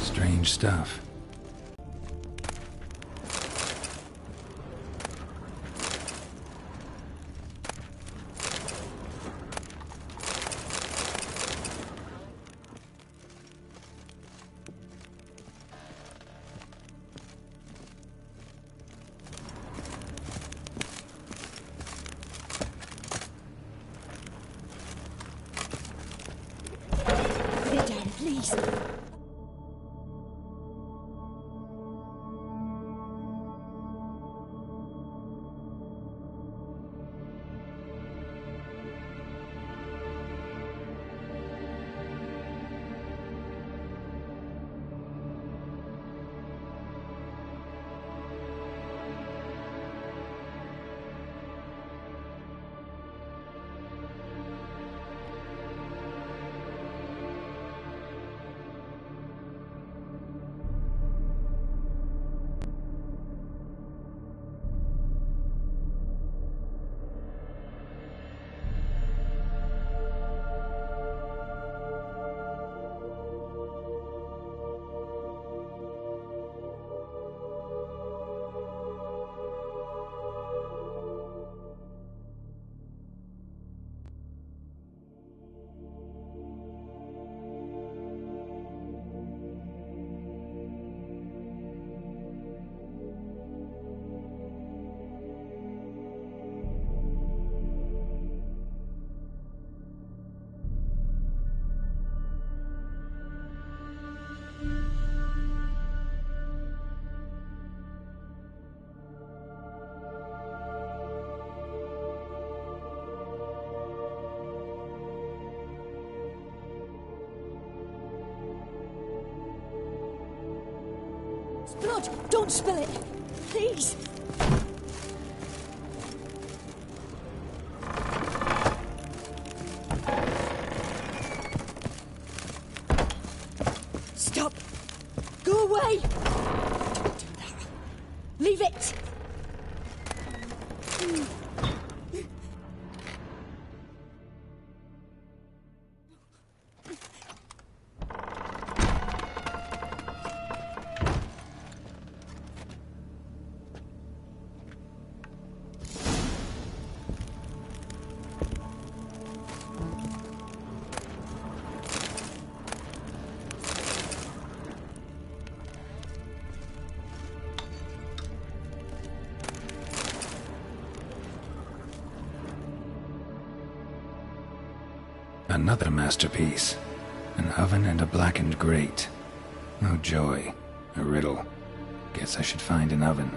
Strange stuff. Put it down, please. blood! Don't spill it! Please! Stop! Go away! Don't do that. Leave it! Another masterpiece. An oven and a blackened grate. Oh joy. A riddle. Guess I should find an oven.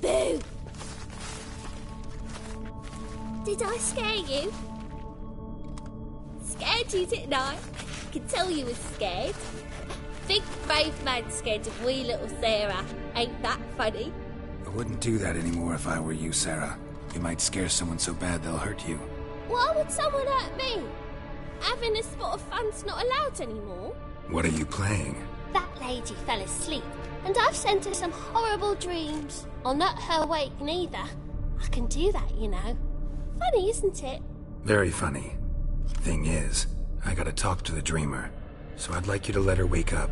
Boo! Did I scare you? Scared you, didn't I? I can tell you was scared. Big brave man scared of wee little Sarah. Ain't that funny? I wouldn't do that anymore if I were you, Sarah. You might scare someone so bad they'll hurt you. Why would someone hurt me? Having a spot of fun's not allowed anymore. What are you playing? That lady fell asleep, and I've sent her some horrible dreams. I'll not her wake neither. I can do that, you know. Funny, isn't it? Very funny. Thing is, I gotta talk to the dreamer, so I'd like you to let her wake up.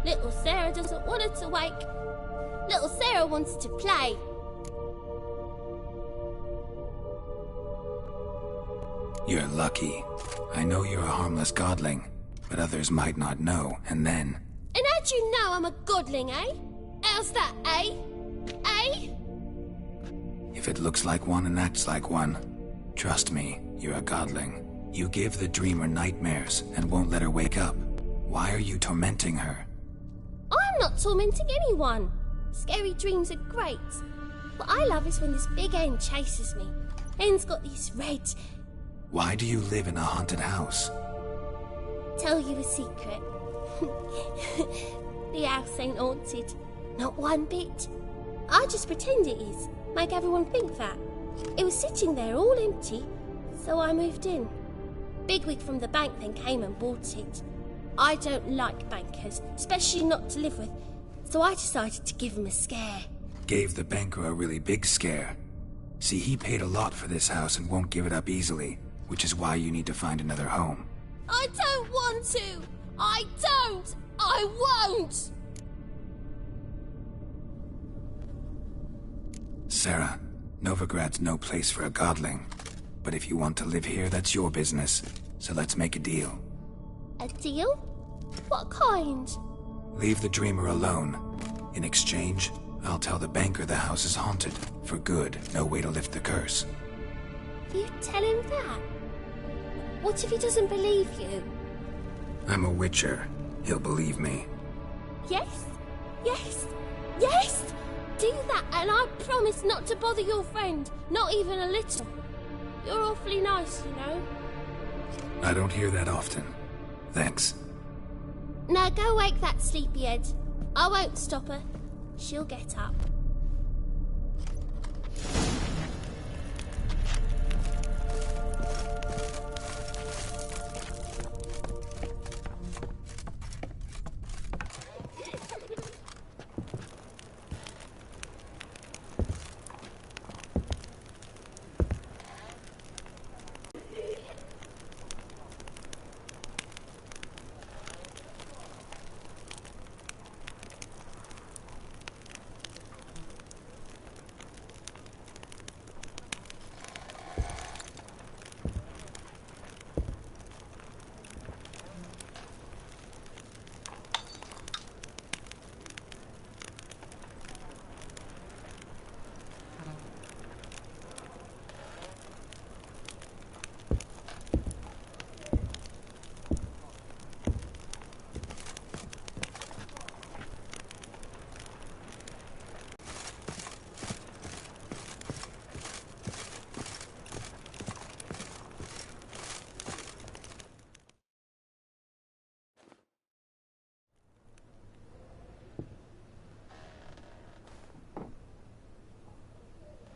Little Sarah doesn't want her to wake. Little Sarah wants to play. You're lucky. I know you're a harmless godling, but others might not know, and then... And how'd you know I'm a godling, eh? How's that, eh? Eh? If it looks like one and acts like one, trust me, you're a godling. You give the dreamer nightmares and won't let her wake up. Why are you tormenting her? I'm not tormenting anyone. Scary dreams are great. What I love is when this big hen chases me. Hen's got these red... Why do you live in a haunted house? Tell you a secret. The house ain't haunted. Not one bit. I just pretend it is. Make everyone think that. It was sitting there all empty, so I moved in. Bigwig from the bank then came and bought it. I don't like bankers, especially not to live with, so I decided to give him a scare. Gave the banker a really big scare. See, he paid a lot for this house and won't give it up easily, which is why you need to find another home. I don't want to! I don't! I won't! Sarah, Novigrad's no place for a godling. But if you want to live here, that's your business. So let's make a deal. A deal? What kind? Leave the dreamer alone. In exchange, I'll tell the banker the house is haunted. For good, no way to lift the curse. You tell him that? What if he doesn't believe you? I'm a witcher. He'll believe me. Yes? Yes? Yes! Do that, and I promise not to bother your friend. Not even a little. You're awfully nice, you know. I don't hear that often. Thanks. Now go wake that sleepyhead. I won't stop her. She'll get up.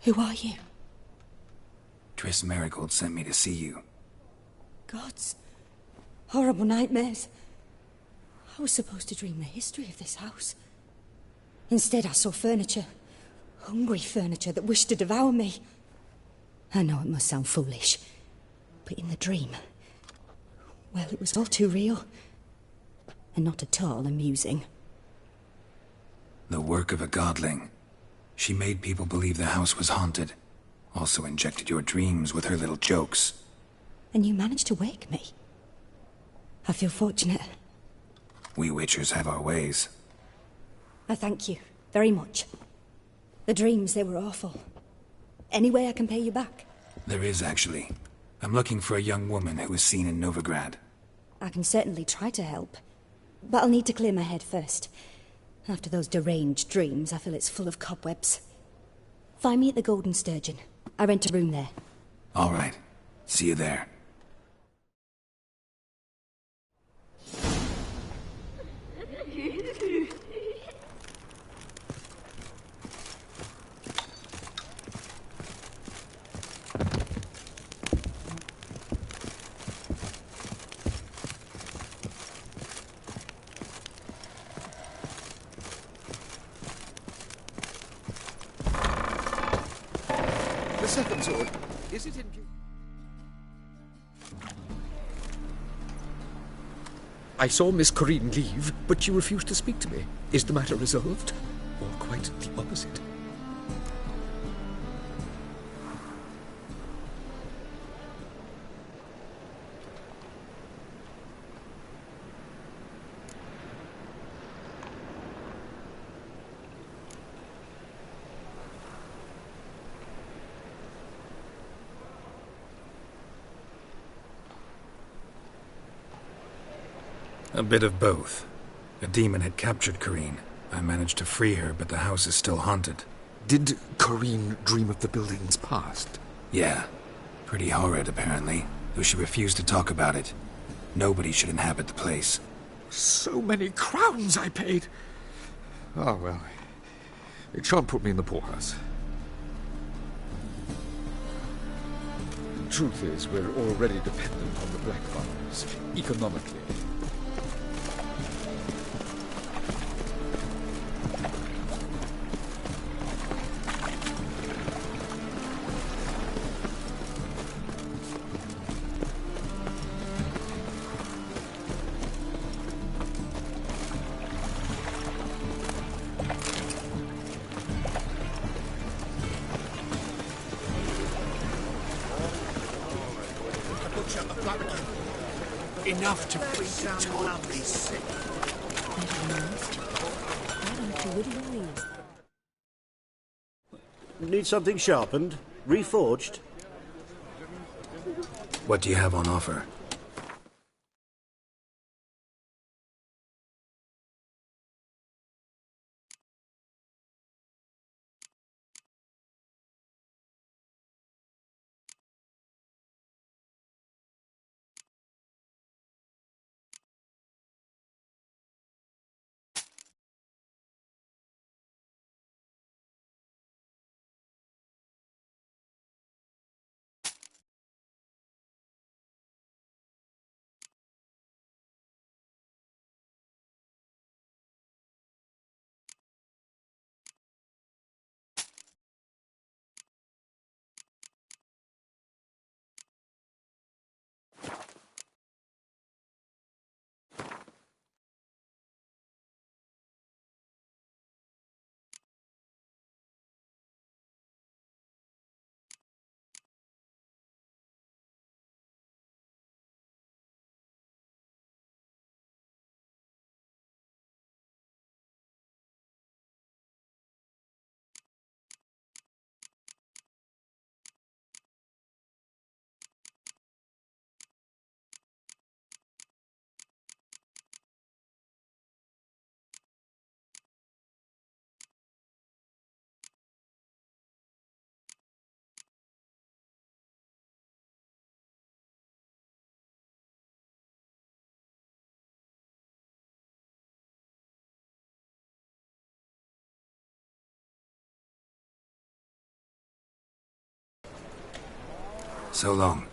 Who are you? Triss Marigold sent me to see you. Gods. Horrible nightmares. I was supposed to dream the history of this house. Instead, I saw furniture. Hungry furniture that wished to devour me. I know it must sound foolish, but in the dream, well, it was all too real. And not at all amusing. The work of a godling. She made people believe the house was haunted. Also injected your dreams with her little jokes. And you managed to wake me. I feel fortunate. We witchers have our ways. I thank you very much. The dreams, they were awful. Any way I can pay you back? There is, actually. I'm looking for a young woman who was seen in Novigrad. I can certainly try to help. But I'll need to clear my head first. After those deranged dreams, I feel it's full of cobwebs. Find me at the Golden Sturgeon. I rent a room there. All right. See you there. The second sword, is it in... I saw Miss Corinne leave, but you refused to speak to me. Is the matter resolved? Or quite the opposite? A bit of both. A demon had captured Corinne. I managed to free her, but the house is still haunted. Did Corinne dream of the building's past? Yeah. Pretty horrid, apparently, though she refused to talk about it. Nobody should inhabit the place. So many crowns I paid! Oh, well. It shan't put me in the poorhouse. The truth is, we're already dependent on the Black Farmers, economically. Enough to bring down one of these sick. Maybe the most. to whittle your ears. Need something sharpened? Reforged? What do you have on offer? So long.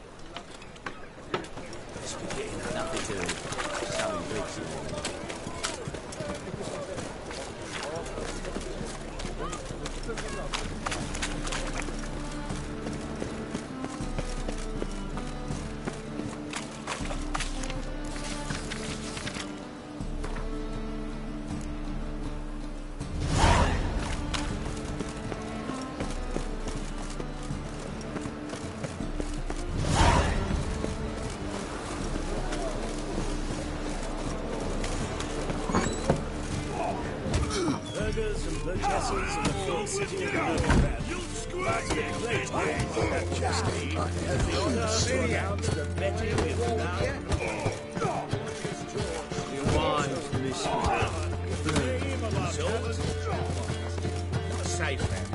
Burgers and burgesses and the full city of Novigrad. But the great man at Chesty has the honour to announce the betting is now. Your wives, Miss Result? Not a safe area.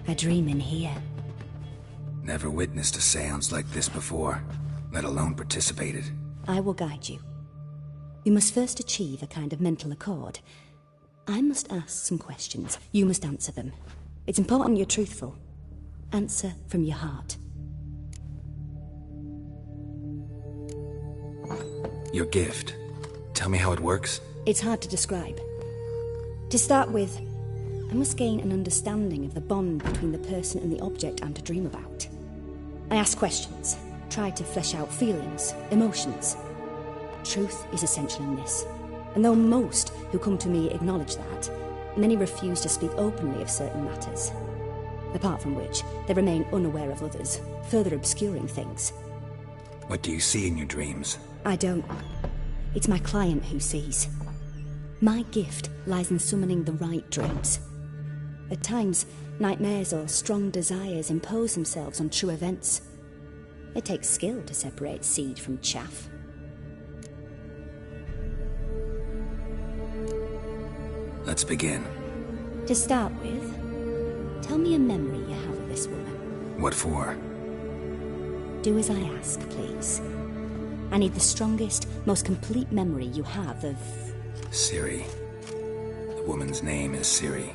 A dream in here. Never witnessed a seance like this before, let alone participated. I will guide you. You must first achieve a kind of mental accord. I must ask some questions. You must answer them. It's important you're truthful. Answer from your heart. Your gift. Tell me how it works. It's hard to describe. To start with, I must gain an understanding of the bond between the person and the object I'm to dream about. I ask questions, try to flesh out feelings, emotions. Truth is essential in this, and though most who come to me acknowledge that, many refuse to speak openly of certain matters. Apart from which, they remain unaware of others, further obscuring things. What do you see in your dreams? I don't. It's my client who sees. My gift lies in summoning the right dreams. At times, nightmares or strong desires impose themselves on true events. It takes skill to separate seed from chaff. Let's begin. To start with, tell me a memory you have of this woman. What for? Do as I ask, please. I need the strongest, most complete memory you have of... Siri. The woman's name is Siri.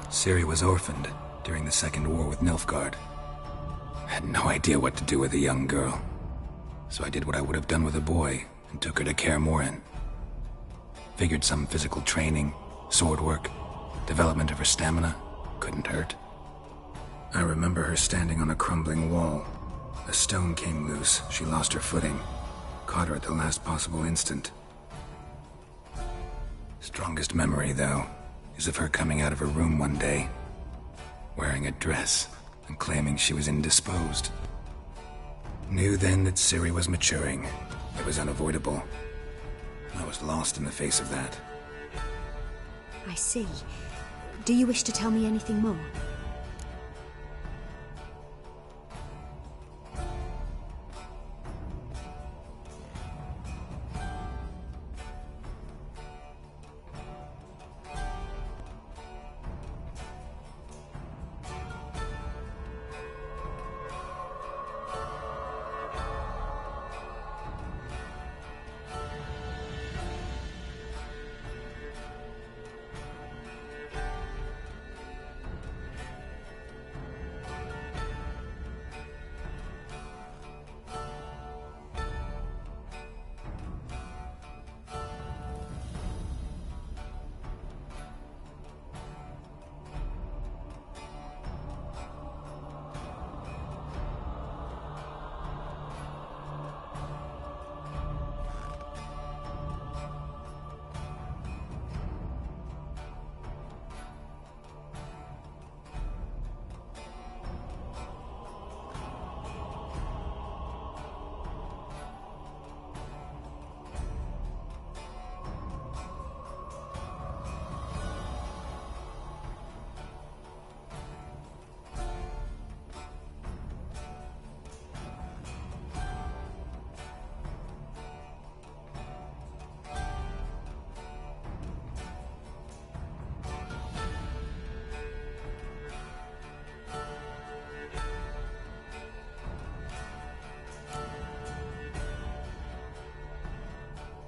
Siri was orphaned during the Second War with Nilfgaard. I had no idea what to do with a young girl, so I did what I would have done with a boy and took her to Kaer Morhen. Figured some physical training, sword work, development of her stamina couldn't hurt. I remember her standing on a crumbling wall. A stone came loose, she lost her footing, caught her at the last possible instant. Strongest memory, though, is of her coming out of her room one day, wearing a dress and claiming she was indisposed. Knew then that Siri was maturing. It was unavoidable. I was lost in the face of that. I see. Do you wish to tell me anything more?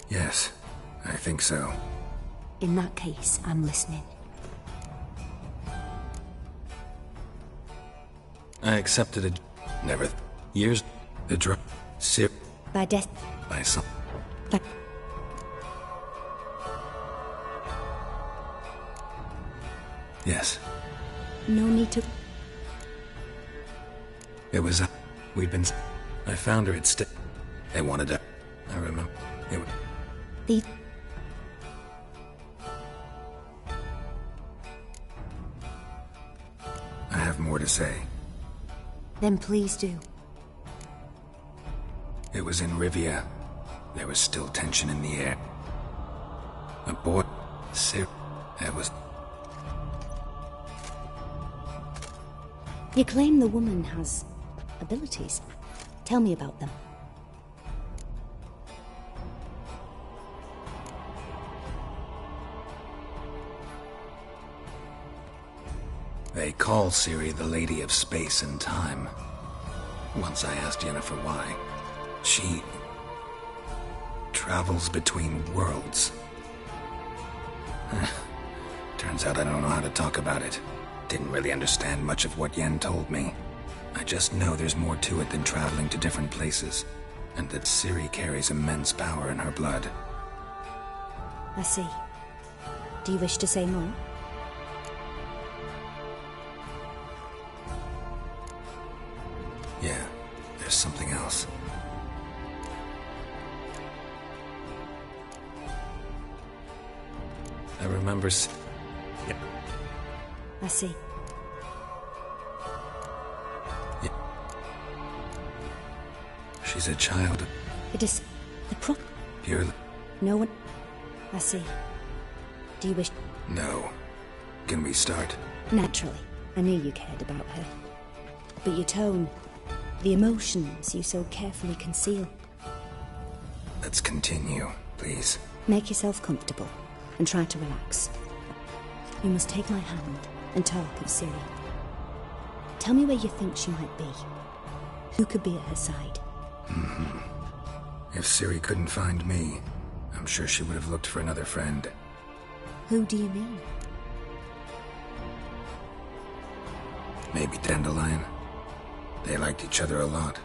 Yes, I think so. In that case, I'm listening. I accepted it. Never. Years. The drug. Sip. By death. By some. By... Yes. No need to... It was... we'd been... I found her at They wanted to... I remember. It was... The... I have more to say. Then please do. It was in Rivia. There was still tension in the air. A boy... Sir... It was... You claim the woman has abilities. Tell me about them. They call Ciri the Lady of Space and Time. Once I asked Yennefer why. She travels between worlds. Turns out I don't know how to talk about it. Didn't really understand much of what Yen told me. I just know there's more to it than traveling to different places, and that Ciri carries immense power in her blood. I see. Do you wish to say more? Yeah, there's something else. I remember Yep. I see. She's a child. It is the Pure. No one... I see. Do you wish... No. Can we start? Naturally. I knew you cared about her. But your tone, the emotions you so carefully conceal... Let's continue, please. Make yourself comfortable and try to relax. You must take my hand and talk of Ciri. Tell me where you think she might be. Who could be at her side? If Ciri couldn't find me, I'm sure she would have looked for another friend. Who do you mean? Maybe Dandelion. They liked each other a lot.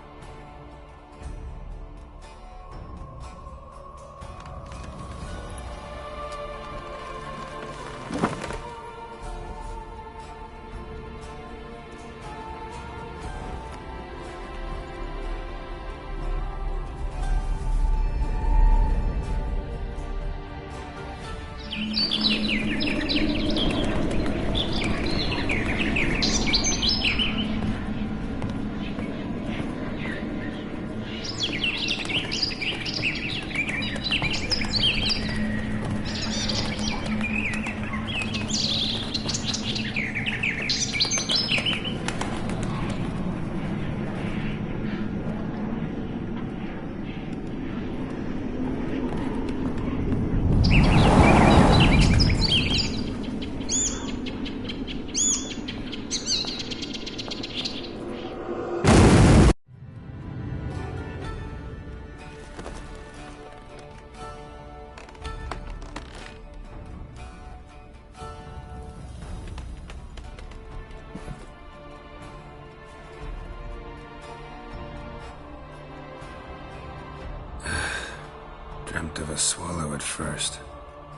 Dreamt of a swallow at first.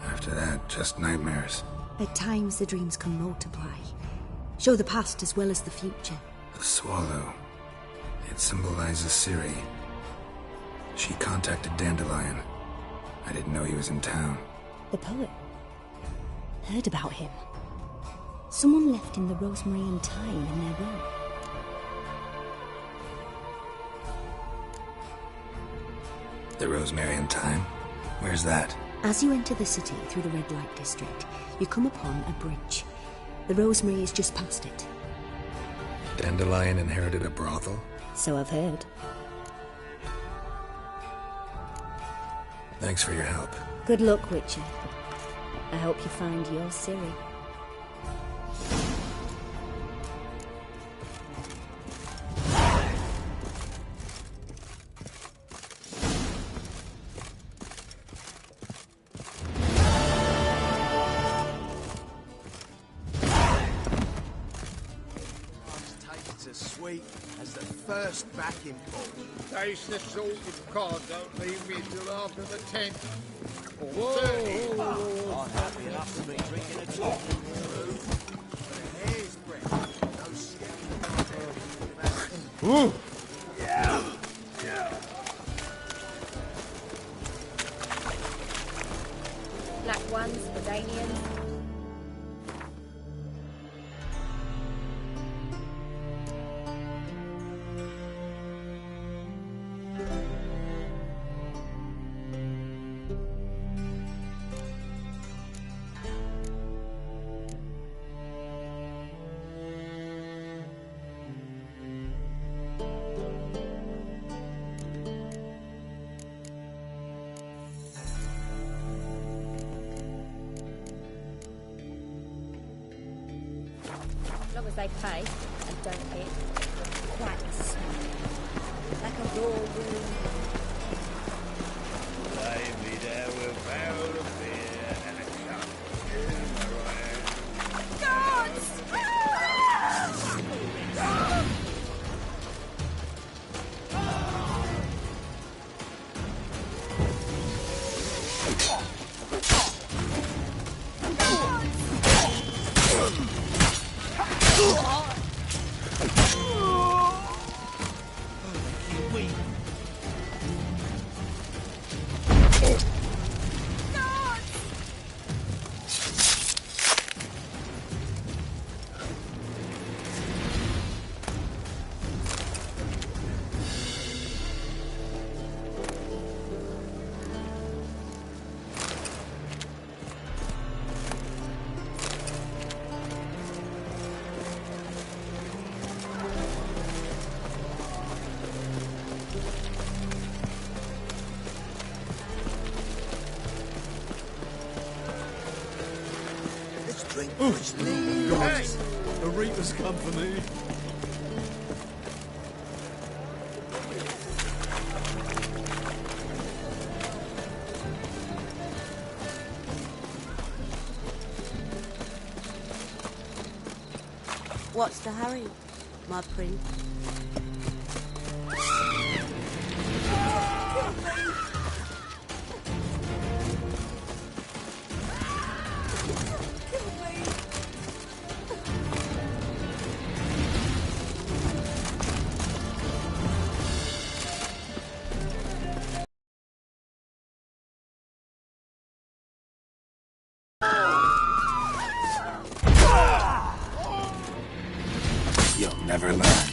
After that, just nightmares. At times the dreams can multiply. Show the past as well as the future. The swallow. It symbolizes Ciri. She contacted Dandelion. I didn't know he was in town. The poet. Heard about him. Someone left him the rosemary and thyme in their will. The rosemary and thyme? Where's that? As you enter the city through the red light district, you come upon a bridge. The rosemary is just past it. Dandelion inherited a brothel? So I've heard. Thanks for your help. Good luck, Witcher. I hope you find your Ciri. Sweet as the first backing ball. Taste the salted cod, don't leave me till after the 10th. Whoa, I'm happy enough to be drinking a chocolate brew. But a hair's breadth, no skin. Yeah. Black ones, Bavanians. long as they pay and don't hit. Rats. Like a raw wound. Lay me there with a barrel of beer and a cup of Gods! God, the Reaper's come for me. What's the hurry, my prince? You'll never learn.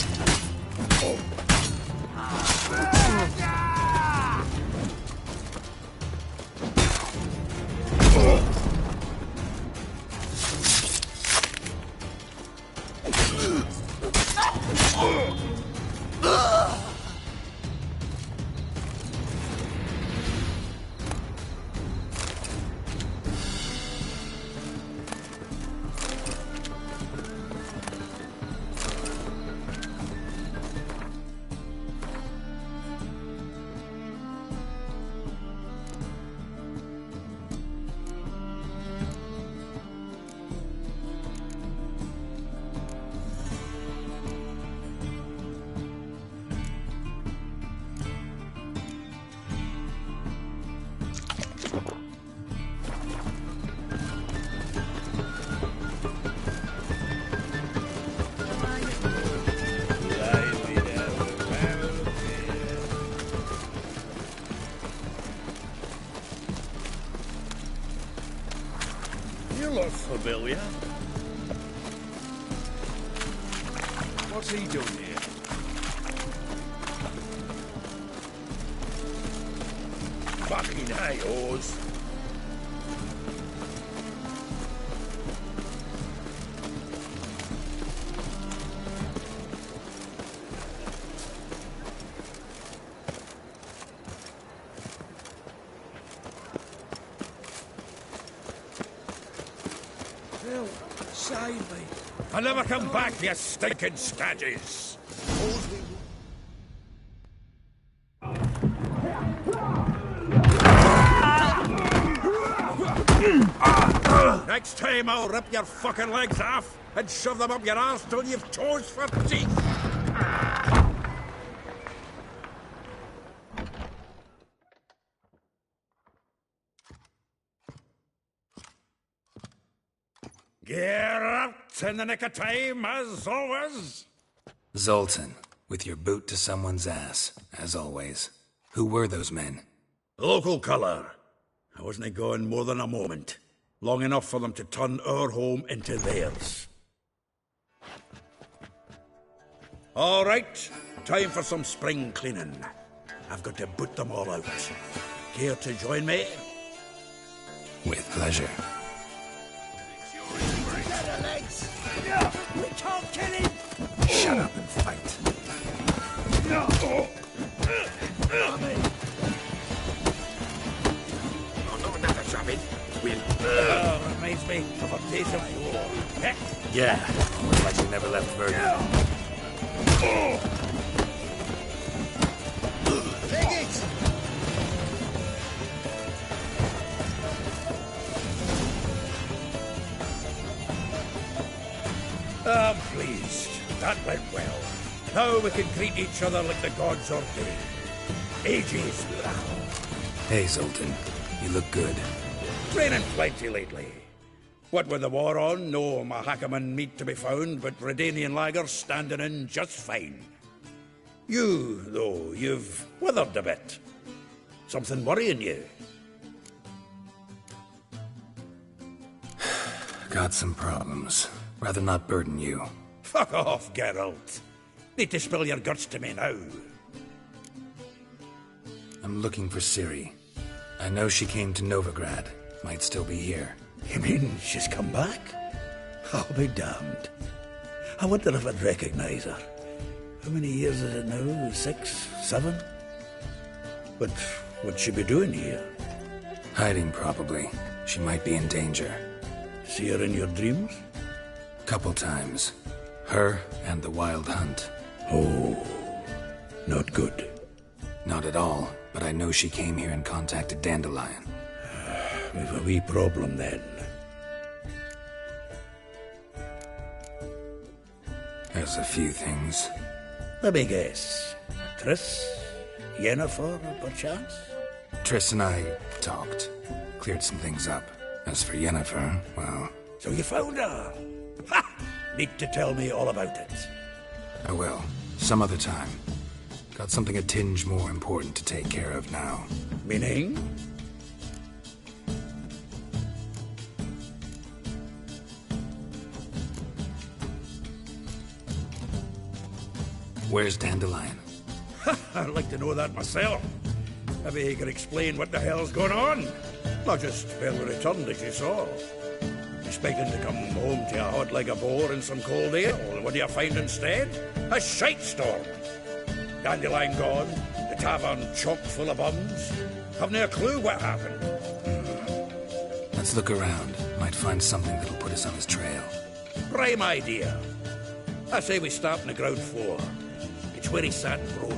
You look familiar. What's he doing here? Fucking hey, Oz. Save me. I'll never come back, you stinking stagges. Next time I'll rip your fucking legs off and shove them up your arse till you've toes for teeth. Get out in the nick of time, as always. Zoltan, with your boot to someone's ass, as always. Who were those men? Local colour. I wasn't going more than a moment. Long enough for them to turn our home into theirs. All right, time for some spring cleaning. I've got to boot them all out. Care to join me? With pleasure. We can't kill him! Shut up and fight. No! Oh, not another jobbing. We'll... reminds me of a place of war. Eh? Yeah, like she never left Verdun. Take it! I'm pleased. That went well. Now we can treat each other like the gods ordained. Ages now. Hey, Zoltan. You look good. Training plenty lately. What with the war on, no Mahakaman meat to be found, but Redanian lagers standing in just fine. You, though, you've withered a bit. Something worrying you? Got some problems. Rather not burden you. Fuck off, Geralt. Need to spill your guts to me now. I'm looking for Ciri. I know she came to Novigrad. Might still be here. You mean she's come back? I'll be damned. I wonder if I'd recognize her. How many years is it now? 6, 7? But what'd she be doing here? Hiding, probably. She might be in danger. See her in your dreams? Couple times. Her and the Wild Hunt. Oh, not good. Not at all, but I know she came here and contacted Dandelion. We've a wee problem then. There's a few things. Let me guess. Triss? Yennefer, perchance? Triss and I talked. Cleared some things up. As for Yennefer, well... So you found her? Ha! Need to tell me all about it. I will. Some other time. Got something a tinge more important to take care of now. Meaning? Where's Dandelion? I'd like to know that myself. Maybe he could explain what the hell's going on. Not just where we returned, as you saw. Expecting to come home to a hot like a boar in some cold ale. What do you find instead? A shite storm. Dandelion gone, the tavern chock full of bums. Haven't a clue what happened. Let's look around. Might find something that'll put us on his trail. Prime idea. I say we start on the ground floor. It's where he sat and wrote.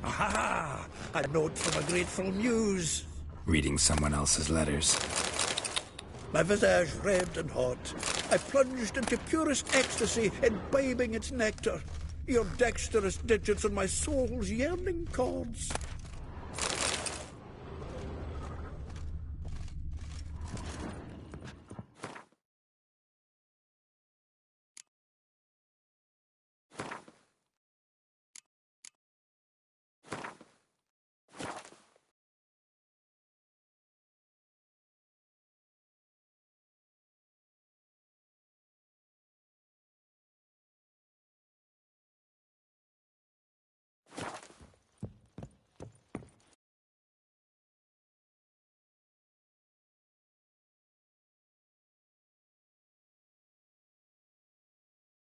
Aha! A note from a grateful muse. Reading someone else's letters. My visage red and hot, I plunged into purest ecstasy, imbibing its nectar. Your dexterous digits on my soul's yearning chords.